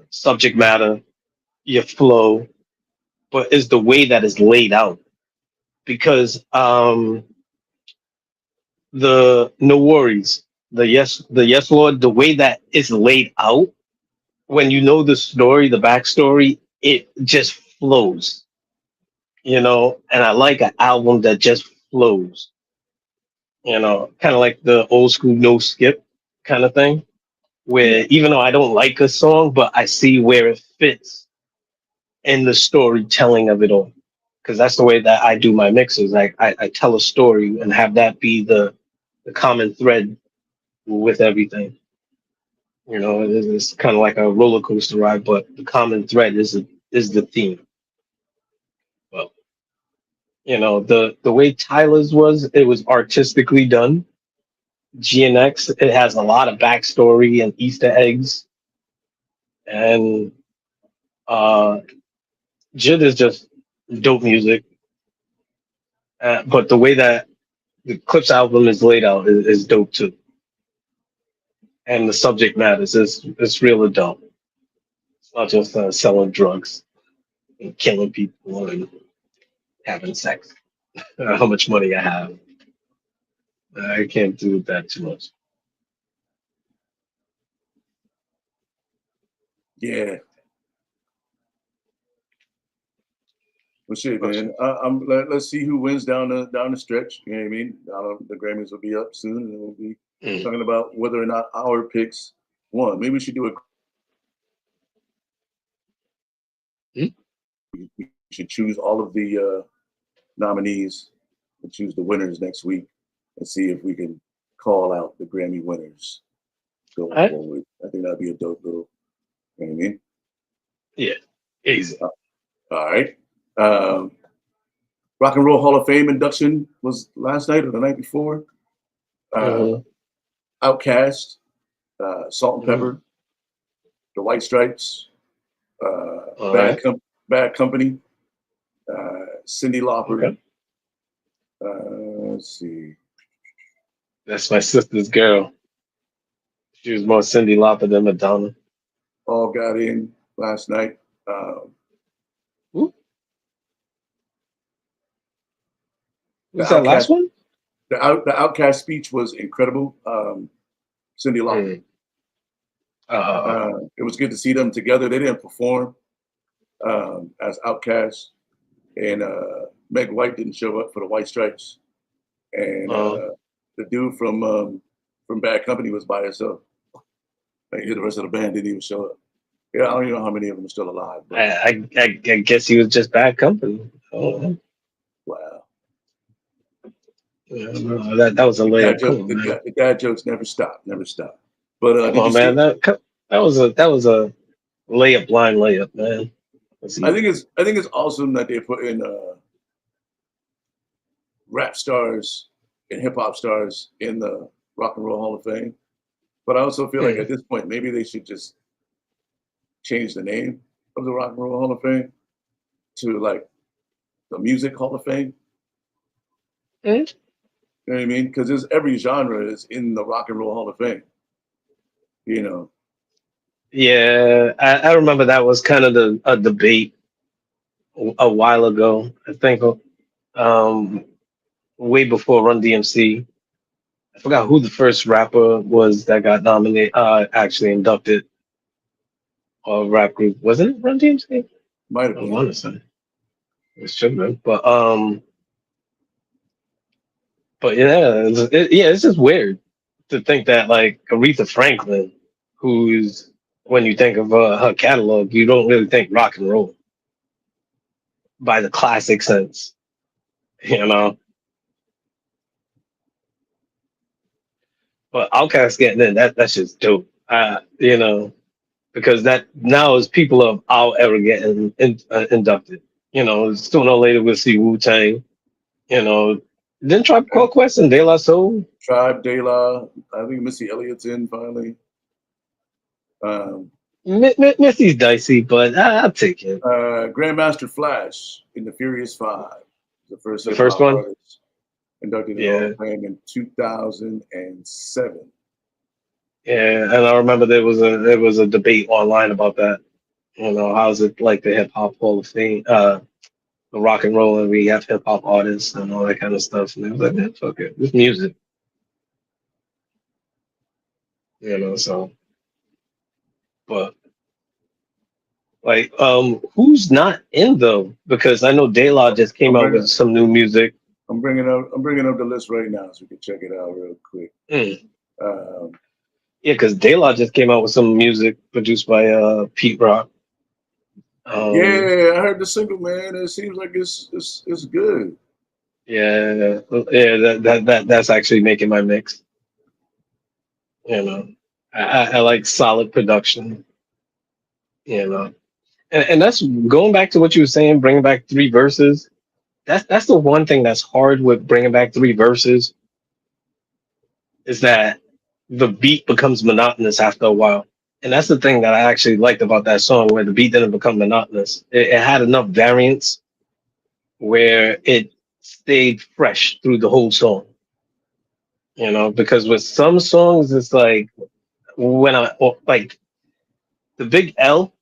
subject matter, your flow, but is the way that is laid out. Because the No Worries, the Yes Lord, the way that it's laid out, when you know the story, the backstory, it just flows. And I like an album that just flows. Kind of like the old school no skip kind of thing, yeah, where even though I don't like a song, but I see where it fits in the storytelling of it all. Because that's the way that I do my mixes. I tell a story and have that be the common thread with everything. It's kind of like a roller coaster ride, but the common thread is the theme. Well, the way Tyler's was, it was artistically done. GNX, it has a lot of backstory and Easter eggs, and uh, Jid is just dope music. But the way that the Clips album is laid out is dope too, and the subject matters is real adult. It's not just selling drugs and killing people and having sex. How much money I have, I can't do that too much. yeah. Well, shit, But man. Let's see who wins down the stretch. You know what I mean? The Grammys will be up soon, and we'll be mm, talking about whether or not our picks won. Maybe we should do a mm, we should choose all of the nominees and choose the winners next week and see if we can call out the Grammy winners all going right, forward. I think that'd be a dope little. You know what I mean? yeah, easy. All right. Um, Rock and Roll Hall of Fame induction was last night or the night before. Mm-hmm, Outcast, Salt and mm-hmm. Pepper, The White Stripes, All right, Bad Company, Cindy Lauper. okay. Let's see. That's my sister's girl. She was more Cindy Lauper than Madonna. All got in last night. Um, Ooh, the who's that last Outcast, one? the Outcast speech was incredible. Cyndi Lauper. It was good to see them together. They didn't perform as Outcasts, and Meg White didn't show up for the White Stripes, and the dude from Bad Company was by himself. Like, the rest of the band didn't even show up. Yeah, I don't even know how many of them are still alive. But I guess he was just bad company. Oh, wow. yeah, no, that was a layup. Come on, man. The dad jokes never stop, never stop. But Come on, man. That was a layup, blind layup, man. I think it's awesome that they put in rap stars and hip hop stars in the Rock and Roll Hall of Fame. But I also feel like at this point, maybe they should just change the name of the Rock and Roll Hall of Fame to like the Music Hall of Fame. You know what I mean? Because there's every genre is in the Rock and Roll Hall of Fame. You know. Yeah, I remember that was kind of a debate a while ago. I think way before Run DMC. I forgot who the first rapper was that got nominated, actually inducted, or rap group. Wasn't it Run DMC? Might have I been. want to say it should have been, but yeah, it's just weird to think that like Aretha Franklin, who's when you think of her catalog, you don't really think rock and roll by the classic sense, you know. But Outkast getting in, that's just dope. You know, because that now is people of our era getting inducted. You know, sooner or later we'll see Wu Tang. You know, then Tribe Called Quest and De La Soul. Tribe, De La, I think Missy Elliott's in finally. Missy's dicey, but I'll take it. Grandmaster Flash in the Furious Five, the first The hip first hop one, artist inducted in the Hall yeah, of Fame in 2007. yeah, and I remember there was a debate online about that. You know, how's it like the Hip Hop Hall of Fame, the rock and roll, and we have hip hop artists and all that kind of stuff. And it was like, man, fuck it, it's music. You know, so but like, who's not in though? Because I know De La just came I'm out with bringing some new music. I'm bringing up the list right now so we can check it out real quick. Mm. Um, Yeah, because De La just came out with some music produced by Pete Rock. yeah, I heard the single, man. It seems like it's good. Yeah, yeah, that's actually making my mix. You know, I like solid production. You know, and that's going back to what you were saying, bringing back three verses. That's the one thing that's hard with bringing back three verses is that the beat becomes monotonous after a while. And that's the thing that I actually liked about that song, where the beat didn't become monotonous. It had enough variance where it stayed fresh through the whole song. You know, because with some songs, it's like like the Big L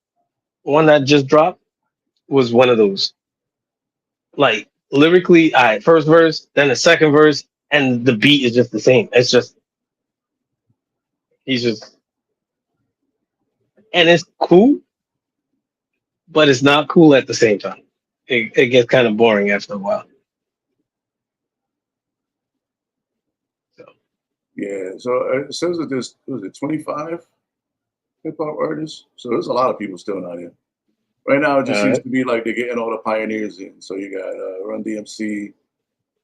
one that just dropped was one of those. Like lyrically, all right, first verse, then the second verse, and the beat is just the same. It's just he's just and it's cool, but it's not cool at the same time. It gets kind of boring after a while. So Yeah, so it says that there's was it 25 hip hop artists. So there's a lot of people still not in. Right now, it just all seems right. to be like they're getting all the pioneers in. So you got Run DMC,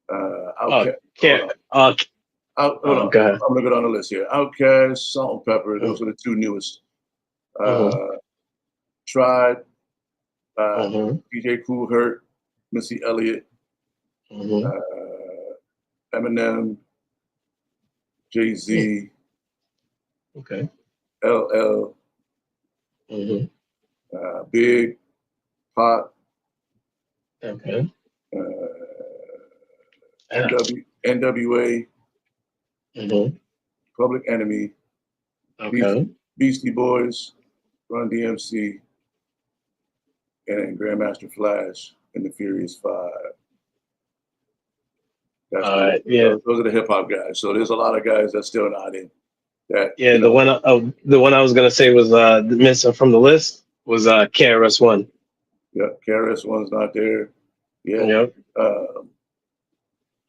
Oh, Outkast. Hold can't. on, hold on. Go ahead. I'm gonna go down the list here. Outkast, Salt and Pepper. Those Mm-hmm. are the two newest. Mm-hmm. Uh, Tribe, Mm-hmm. DJ Cool Hurt, Missy Elliott, Mm-hmm. Eminem, Jay Z, Okay. LL, Mm-hmm. Big, Pop, Okay. Yeah. NWA, Mm-hmm. Public Enemy, Okay. Beastie Boys, Run DMC, and Grandmaster Flash in the Furious Five. That's All right, yeah, those are the hip hop guys. So there's a lot of guys that's still not in that. yeah. The one I was gonna say was missing from the list was KRS One. Yeah, KRS One's not there yet. Yep. Uh,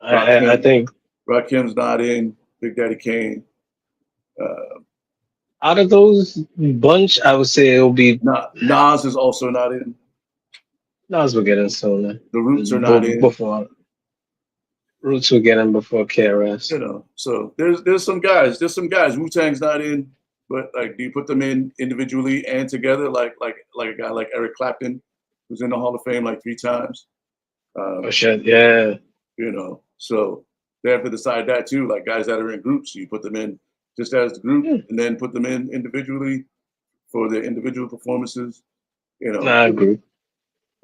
I Rakim, think Rakim's not in. Big Daddy Kane. Uh, out of those bunch, I would say it'll be Nas is also not in. Nas will get in soon. The Roots are not in. Before Roots will get in before KRS. So there's some guys. There's some guys. Wu-Tang's not in, but like, do you put them in individually and together? Like a guy like Eric Clapton, who's in the Hall of Fame like 3 times. Oh shit, yeah. So they have to decide that too. Like guys that are in groups, you put them in just as a group, and then put them in individually for their individual performances. Nah, group.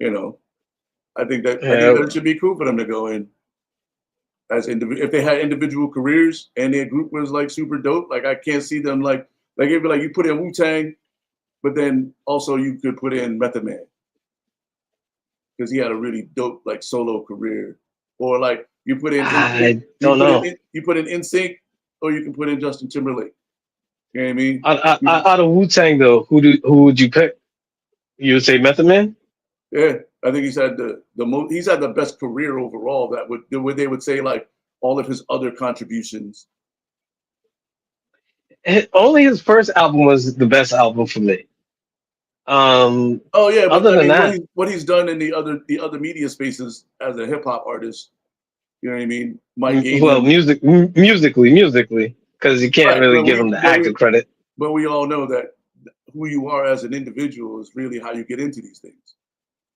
I think that Yeah. it should be cool for them to go in as if they had individual careers and their group was like super dope. Like I can't see them like it'd be like you put in Wu-Tang, but then also you could put in Method Man because he had a really dope like solo career, or like you put in I don't know. You put in NSYNC, or you can put in Justin Timberlake. You know what I mean? Out of Wu-Tang though, who would you pick? You would say Method Man? Yeah, I think he's had the most. He's had the best career overall. That would the way they would say like all of his other contributions. Only his first album was the best album for me. Oh yeah, but Other I than mean, that, what he's done in the other media spaces as a hip hop artist, you know what I mean? Might gain well, him musically, because you can't right, really give him the actor credit. but we all know that who you are as an individual is really how you get into these things.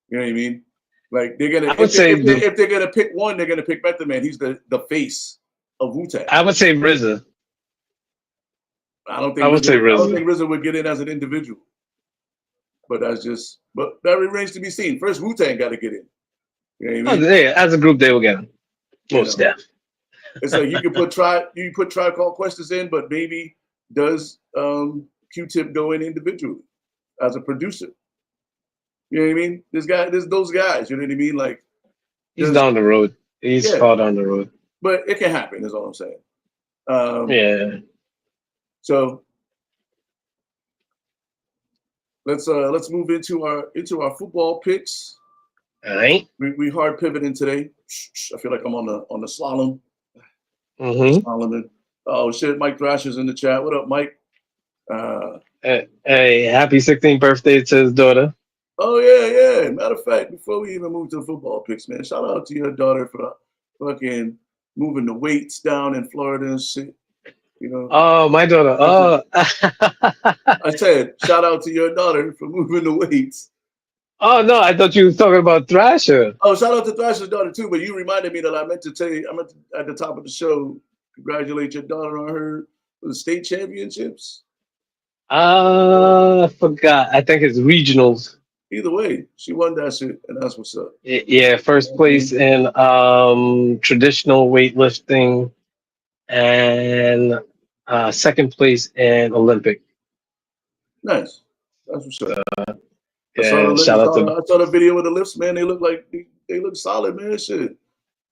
You know what I mean? Like they're gonna I would say if they're gonna pick one, they're gonna pick Method Man. He's the face of Wu-Tang. I would say RZA. I don't I think would say RZA. RZA would get in as an individual. But that remains to be seen. First, Wu-Tang got to get in. You know what I mean? Yeah, as a group, they will get him. Most deaf. It's like you put Tribe Called Questions in, but maybe does Q-Tip go in individually as a producer? You know what I mean? There's those guys. You know what I mean? Like he's down the road. He's far down the road. But it can happen. Is all I'm saying. Yeah. So let's move into our football picks. All right. We hard pivoting today. I feel like I'm on the slalom. Mm-hmm. Oh shit, Mike Thrasher's in the chat. What up, Mike? Hey, happy 16th birthday to his daughter. Oh yeah. Matter of fact, before we even move to the football picks, man, shout out to your daughter for fucking moving the weights down in Florida and shit. Oh, my daughter. Oh. I said, shout out to your daughter for moving the weights. Oh no, I thought you were talking about Thrasher. Oh, shout out to Thrasher's daughter too. But you reminded me that I meant to at the top of the show, congratulate your daughter on her state championships. I forgot. I think it's regionals. Either way, she won that shit, and that's what's up. Yeah, first place in traditional weightlifting, and second place in Olympic. Nice. That's what's up. I Shout out to. I saw the video with the lifts, man. They look solid, man. Shit,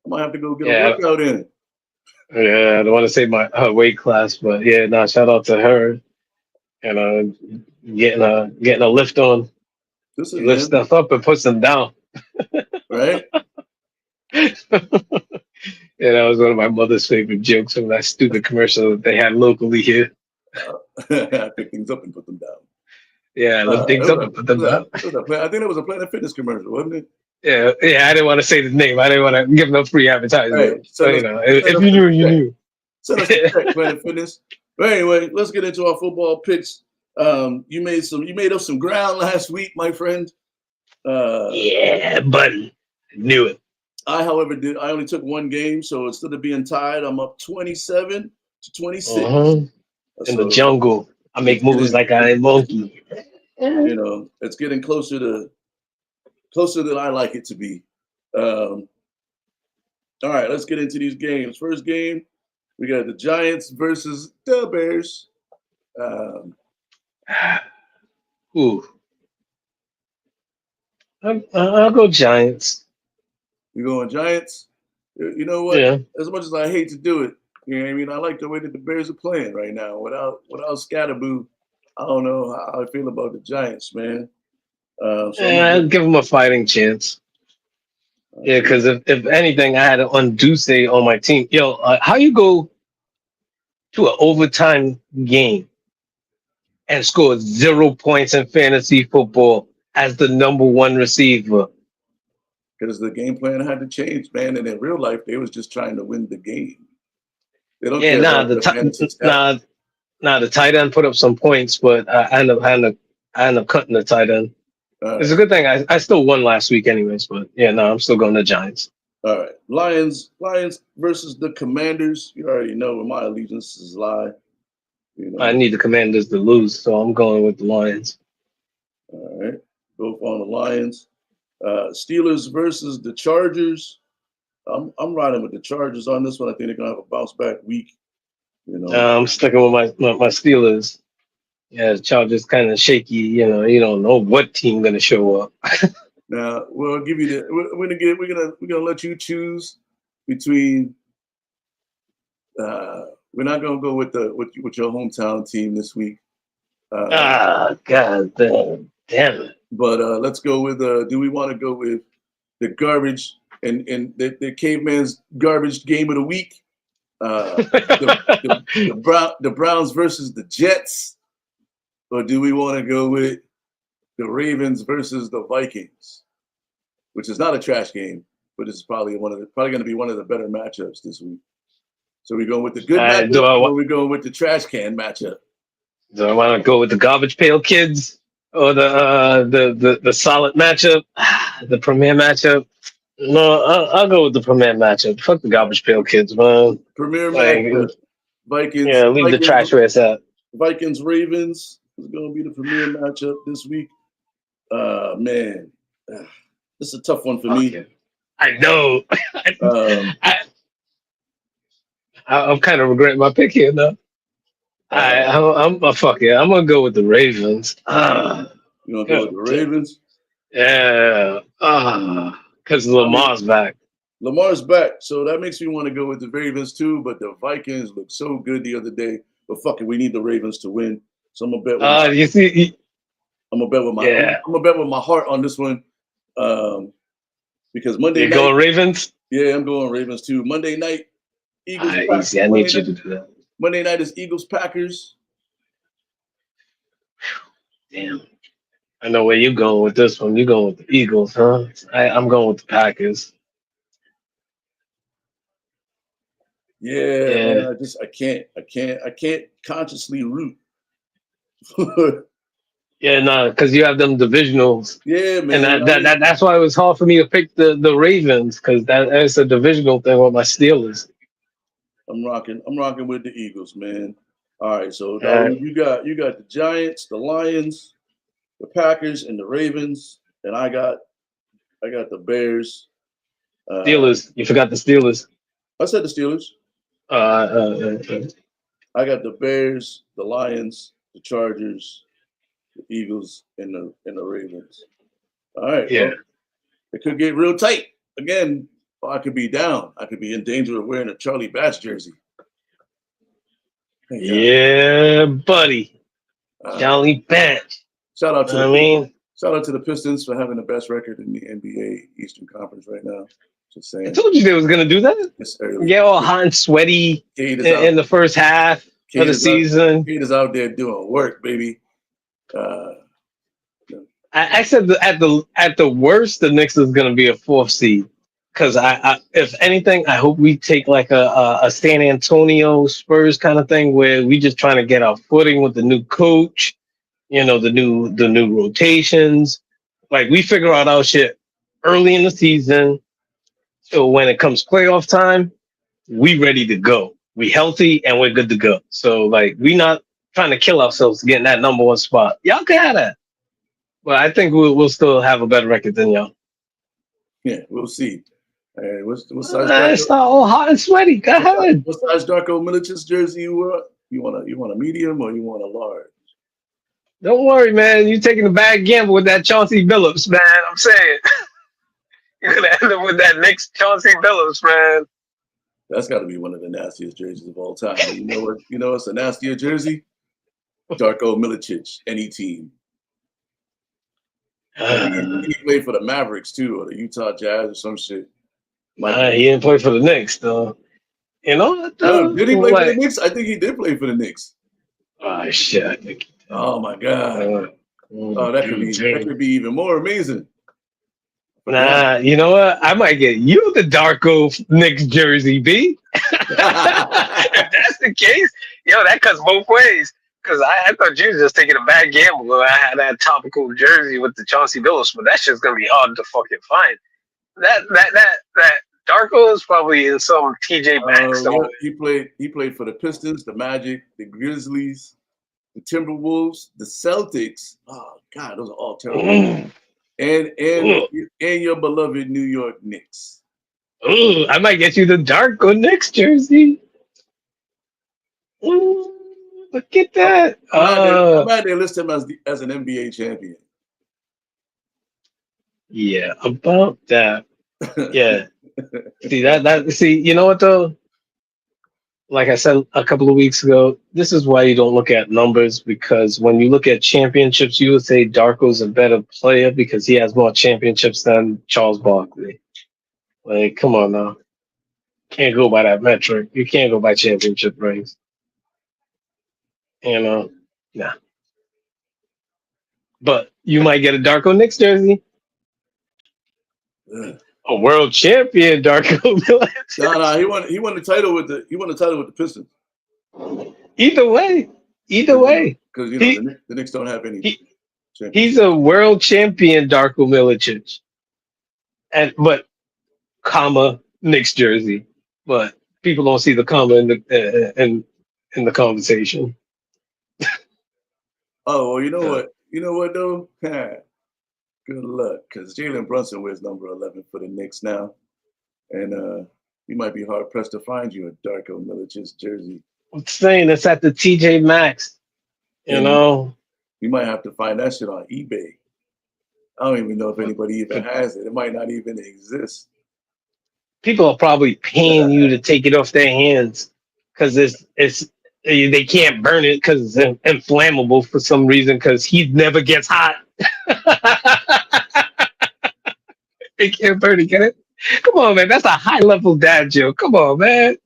I might have to go get a workout in. Yeah, I don't want to say her weight class, but yeah, no, shout out to her. Getting a lift on. She lifts stuff up and puts them down. Right. Yeah, that was one of my mother's favorite jokes from that stupid commercial that they had locally here. I pick things up and put them down. Yeah, lift things up and put them down. I think it was a Planet Fitness commercial, wasn't it? Yeah. I didn't want to say the name. I didn't want to give no free advertising. Right. So, if you knew, you knew. Send us a check, Planet Fitness. But anyway, let's get into our football picks. You made up some ground last week, my friend. Yeah, buddy. Knew it. I, however, I only took one game, so instead of being tied, I'm up 27-26. In the jungle, I make moves like IronMonkey. It's getting closer than I like it to be. All right, let's get into these games. First game, we got the Giants versus the Bears. Ooh. I'll go Giants. You going Giants? You know what? Yeah. As much as I hate to do it, you know what I mean? I like the way that the Bears are playing right now. Without Scatterboo, I don't know how I feel about the Giants, man. So I'm gonna I'd go. give them a fighting chance. Yeah, Yeah. because if anything, I had an Unduce on my team. Yo, how you go to an overtime game and score 0 points in fantasy football as the number 1 receiver? Because the game plan had to change, man. And in real life, they was just trying to win the game. They don't Yeah, care nah, about the fantasy stat. the tight end put up some points, but I end up cutting the tight end. All It's a right, good thing I still won last week, anyways. But yeah, no, I'm still going to Giants. all right. Lions versus the Commanders. You already know where my allegiances lie. You I know. need the Commanders to lose, so I'm going with the Lions. All right. Both on the Lions. Steelers versus the Chargers. I'm riding with the Chargers on this one. I think they're gonna have a bounce back week. You know. I'm sticking with my Steelers. Yeah, the Chargers kind of shaky. You don't know what team gonna show up. Now we'll give you the. We're gonna let you choose between. We're not gonna go with your hometown team this week. God damn it. But let's go with. Do we want to go with the garbage and the caveman's garbage game of the week? The Browns versus the Jets, or do we want to go with the Ravens versus the Vikings, which is not a trash game, but it's probably going to be one of the better matchups this week. So we're going with the good do matchup, I or wa- we're going with the trash can matchup. do I want to go with the garbage pail kids or the solid matchup, the premier matchup? No, I'll go with the premier matchup. Fuck the garbage pail kids, man. Premier Like, matchup: Vikings, yeah, leave the Vikings, trash race out. Vikings, Ravens is going to be the premier matchup this week. Man, this is a tough one for Fuck me. it. I know. Um, I, I'm kind of regretting my pick here, though. uh, Fuck yeah. I'm gonna go with the Ravens. you want to go with God the damn. Ravens? Yeah. Because I mean, Lamar's back. Lamar's back, so that makes me want to go with the Ravens too. But the Vikings looked so good the other day. But fuck it, we need the Ravens to win. So I'm gonna bet with You see, yeah, I'm gonna bet with my heart on this one. Because Monday you're night, going Ravens. yeah, I'm going Ravens too. Monday night, Eagles. Easy. I need you to do that. Monday night is Eagles Packers. Damn. I know where you're going with this one. You're going with the Eagles, huh? I'm going with the Packers. Yeah, Yeah. man. I can't consciously root. Yeah, no, because you have them divisionals, Yeah, and man. I mean, that's why it was hard for me to pick the Ravens because that's a divisional thing with my Steelers. I'm rocking with the Eagles, man. All right, so Uh, Dawood, you got the Giants, the Lions, the Packers, and the Ravens, and I got the Bears. Steelers, you forgot the Steelers. I said the Steelers. Uh, uh, uh, uh, I got the Bears, the Lions, the Chargers, the Eagles, and the Ravens. All right, yeah, well, it could get real tight again. Or I could be down. I could be in danger of wearing a Charlie Batch jersey. Hey, yeah. yeah, buddy, Uh, Johnny Bench. shout out to the I mean, shout out to the Pistons for having the best record in the NBA Eastern Conference right now. Just I saying, told you they was gonna do that. it's early. Get all hot and sweaty Cade is out. in the first half of Cade the is out. season. Cade is out there doing work, baby. Uh, I said at the worst, the Knicks is gonna be a 4th seed. Because if anything, I hope we take like a San Antonio Spurs kind of thing where we just trying to get our footing with the new coach, the new rotations. Like we figure out our shit early in the season, so when it comes playoff time, we ready to go. We healthy and we're good to go. So like we not trying to kill ourselves to get in that number 1 spot. Y'all can have that, but I think we'll still have a better record than y'all. yeah, we'll see. Hey, what size Darko? It's not all hot and sweaty. Go ahead. What size Darko Milic's jersey you want? You want a medium or you want a large? Don't worry, man. You taking a bad gamble with that Chauncey Billups, man. I'm saying. You're gonna end up with that Knicks Chauncey Billups, man. That's got to be one of the nastiest jerseys of all time. But you know what? You know what's a nastier jersey? Darko Milicic, any team. He played for the Mavericks too, or the Utah Jazz or some shit. Nah, he didn't play for the Knicks though. You know what though? No, did he play for the Knicks? I think he did play for the Knicks. Oh shit! Oh my god! Oh, that could be even more amazing. Nah, you know what? I might get you the Darko Knicks jersey, B. If that's the case, yo, that cuts both ways. Because I thought you was just taking a bad gamble when I had that topical jersey with the Chauncey Billups, but that shit's gonna be hard to fucking find. That Darko is probably in some TJ Maxx somewhere. Yeah, he played for the Pistons, the Magic, the Grizzlies, the Timberwolves, the Celtics. Oh god, those are all terrible. And your beloved New York Knicks. Ooh, I might get you the Darko Knicks jersey. Ooh, look at that. I'm glad they list him as an NBA champion. Yeah, about that. Yeah. See, you know what though? Like I said a couple of weeks ago, this is why you don't look at numbers, because when you look at championships, you would say Darko's a better player because he has more championships than Charles Barkley. Like, come on now. Can't go by that metric. You can't go by championship rings. You know? Nah. But you might get a Darko Knicks jersey. A world champion, Darko Milicic. No, he won the title with the Pistons. Either way. Because the Knicks don't have any. He's a world champion, Darko Milicic. But comma Knicks jersey. But people don't see the comma in the conversation. Oh well, you know what? You know what though? Good luck, because Jalen Brunson wears number 11 for the Knicks now, and you might be hard pressed to find you a Darko Milicic jersey. I'm saying it's at the TJ Maxx. You know, you might have to find that shit on eBay. I don't even know if anybody even has it. It might not even exist. People are probably paying you to take it off their hands because they can't burn it because it's inflammable for some reason because he never gets hot. They can't burn it, get it? Come on, man. That's a high level dad joke. Come on, man.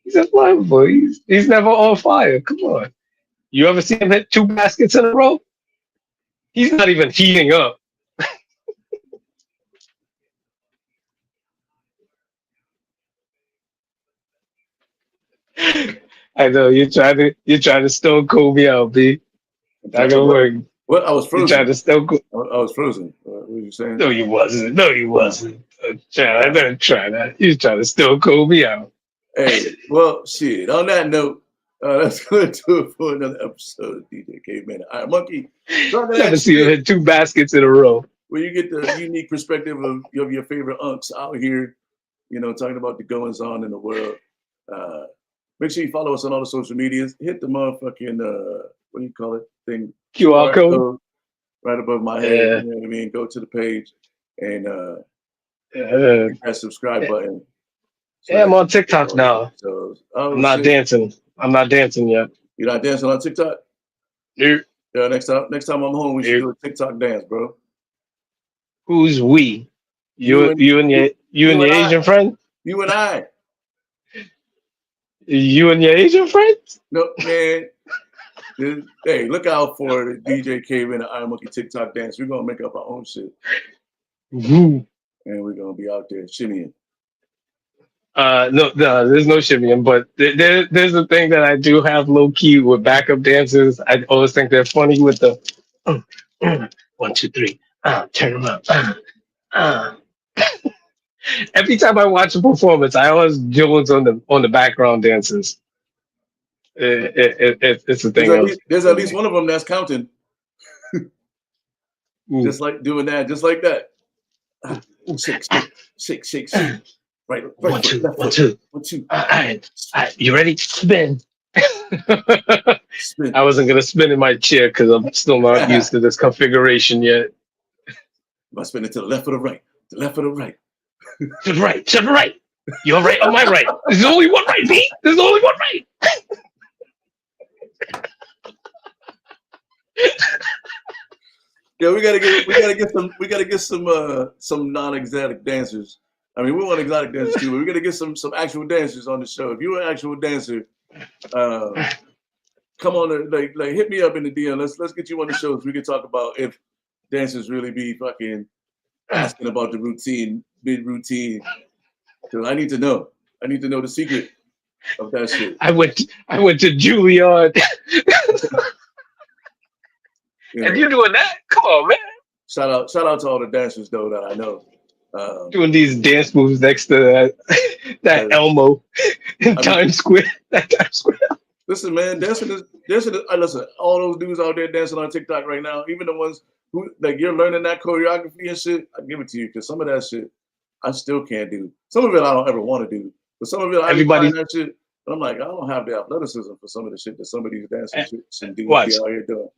He's inflammable. He's never on fire. Come on. You ever see him hit 2 baskets in a row? He's not even heating up. I know you're trying to stone cold me out, B. Not gonna work. What? I was frozen. You tried to stone cold. I was frozen. What were you saying? No, you wasn't. I better try that. You trying to stone cold me out. Hey, well, shit. On that note, that's going to do it for another episode of DJ Caveman and IronMonkey. Never see you hit 2 baskets in a row. Where you get the unique perspective of your favorite unks out here, talking about the goings on in the world. Make sure you follow us on all the social medias. Hit the motherfucking what do you call it thing? QR code right above my head. Yeah. You know what I mean? Go to the page and hit that subscribe button. So I'm on TikTok now. I'm not dancing. I'm not dancing yet. You're not dancing on TikTok? Yeah. Yeah. Next time I'm home, we should do a TikTok dance, bro. Who's we? You and your Asian friend? You and I. You and your Asian friends? No, man. Hey, look out for the DJ Caveman and IronMonkey TikTok dance. We're gonna make up our own shit. Mm-hmm. And we're gonna be out there shimmying. No, there's no shimmying, but there's a thing that I do have low key with backup dancers. I always think they're funny with the 1, 2, 3. Turn them up. Every time I watch a performance, I always jones on the background dancers. It's a thing. There's at least one of them that's counting. Just like doing that, just like that. Shake. Right. 1, 2, 1, 2. 1, 2. All right. You ready? Spin. Spin. I wasn't gonna spin in my chair because I'm still not used to this configuration yet. Am I spinning to the left or the right? The left or the right? To the right, to the right. Your right or my right? There's only one right, B. There's only one right. Yeah, we gotta get some non-exotic dancers. I mean, we want exotic dancers too, but we gotta get some actual dancers on the show. If you're an actual dancer, come on, like hit me up in the DM. Let's get you on the show so we can talk about if dancers really be fucking asking about the routine, mid routine. Because I need to know. I need to know the secret of that shit. I went to Juilliard. And you're doing that? Come on, man. Shout out to all the dancers though that I know. Doing these dance moves next to that Elmo in Times Square. That Times Square. Listen, man, dancing is listen, all those dudes out there dancing on TikTok right now, even the ones who like you're learning that choreography and shit, I give it to you because some of that shit I still can't do. Some of it I don't ever want to do, but some of it I be finding that shit. But I'm like, I don't have the athleticism for some of the shit that some of these dancing chicks and dudes be out here doing.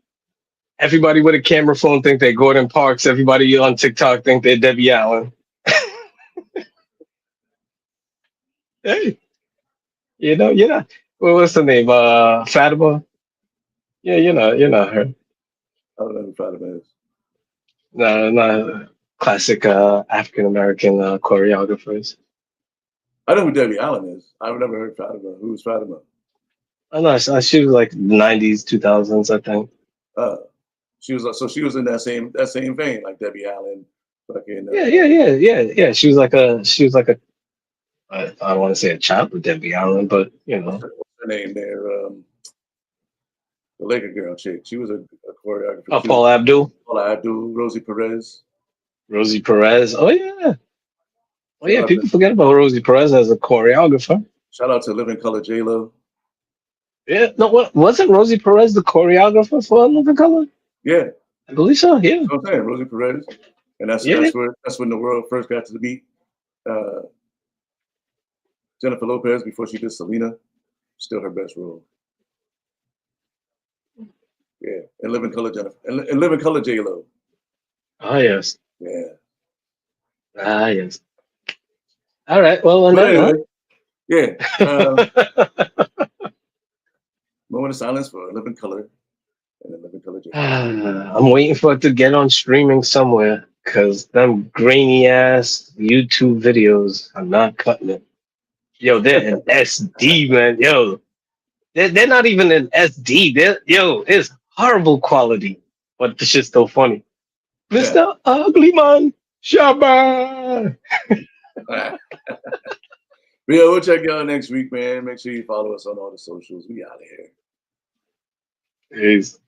Everybody with a camera phone think they're Gordon Parks. Everybody on TikTok think they're Debbie Allen. Hey, you know, what's the name? Fatima. Yeah, you know her. I don't know who Fatima is. No, classic African American choreographers. I know who Debbie Allen is. I've never heard Fatima. Who's Fatima? I know she was like 90s, 2000s, I think. She was in that same vein like Debbie Allen. Fucking, yeah. She was like a I don't want to say a child of Debbie Allen, but you know. What's her name there? The Laker girl chick. She was a choreographer. Oh, Paula Abdul. Rosie Perez. Rosie Perez. Oh yeah. Oh yeah. People forget about Rosie Perez as a choreographer. Shout out to Living Color J-Lo. Yeah. No, what wasn't Rosie Perez the choreographer for Living Color? Yeah. I believe so. Yeah. That's what I'm saying, Rosie Perez. And that's when the world first got to meet Jennifer Lopez before she did Selena. Still her best role. Yeah, and Living Color Jennifer, and Living Color J-Lo. Oh yes. Yeah. Ah yes. All right. Well, anyway, yeah. Moment of silence for Living Color and then Living Color J-Lo. I'm waiting for it to get on streaming somewhere because them grainy ass YouTube videos are not cutting it. Yo, they're in SD, man. Yo, they're not even in SD. It's horrible quality, but the shit's still funny. Mr. Ugly Man, Shabba. Yeah, we'll check y'all next week, man. Make sure you follow us on all the socials. We out of here. Peace.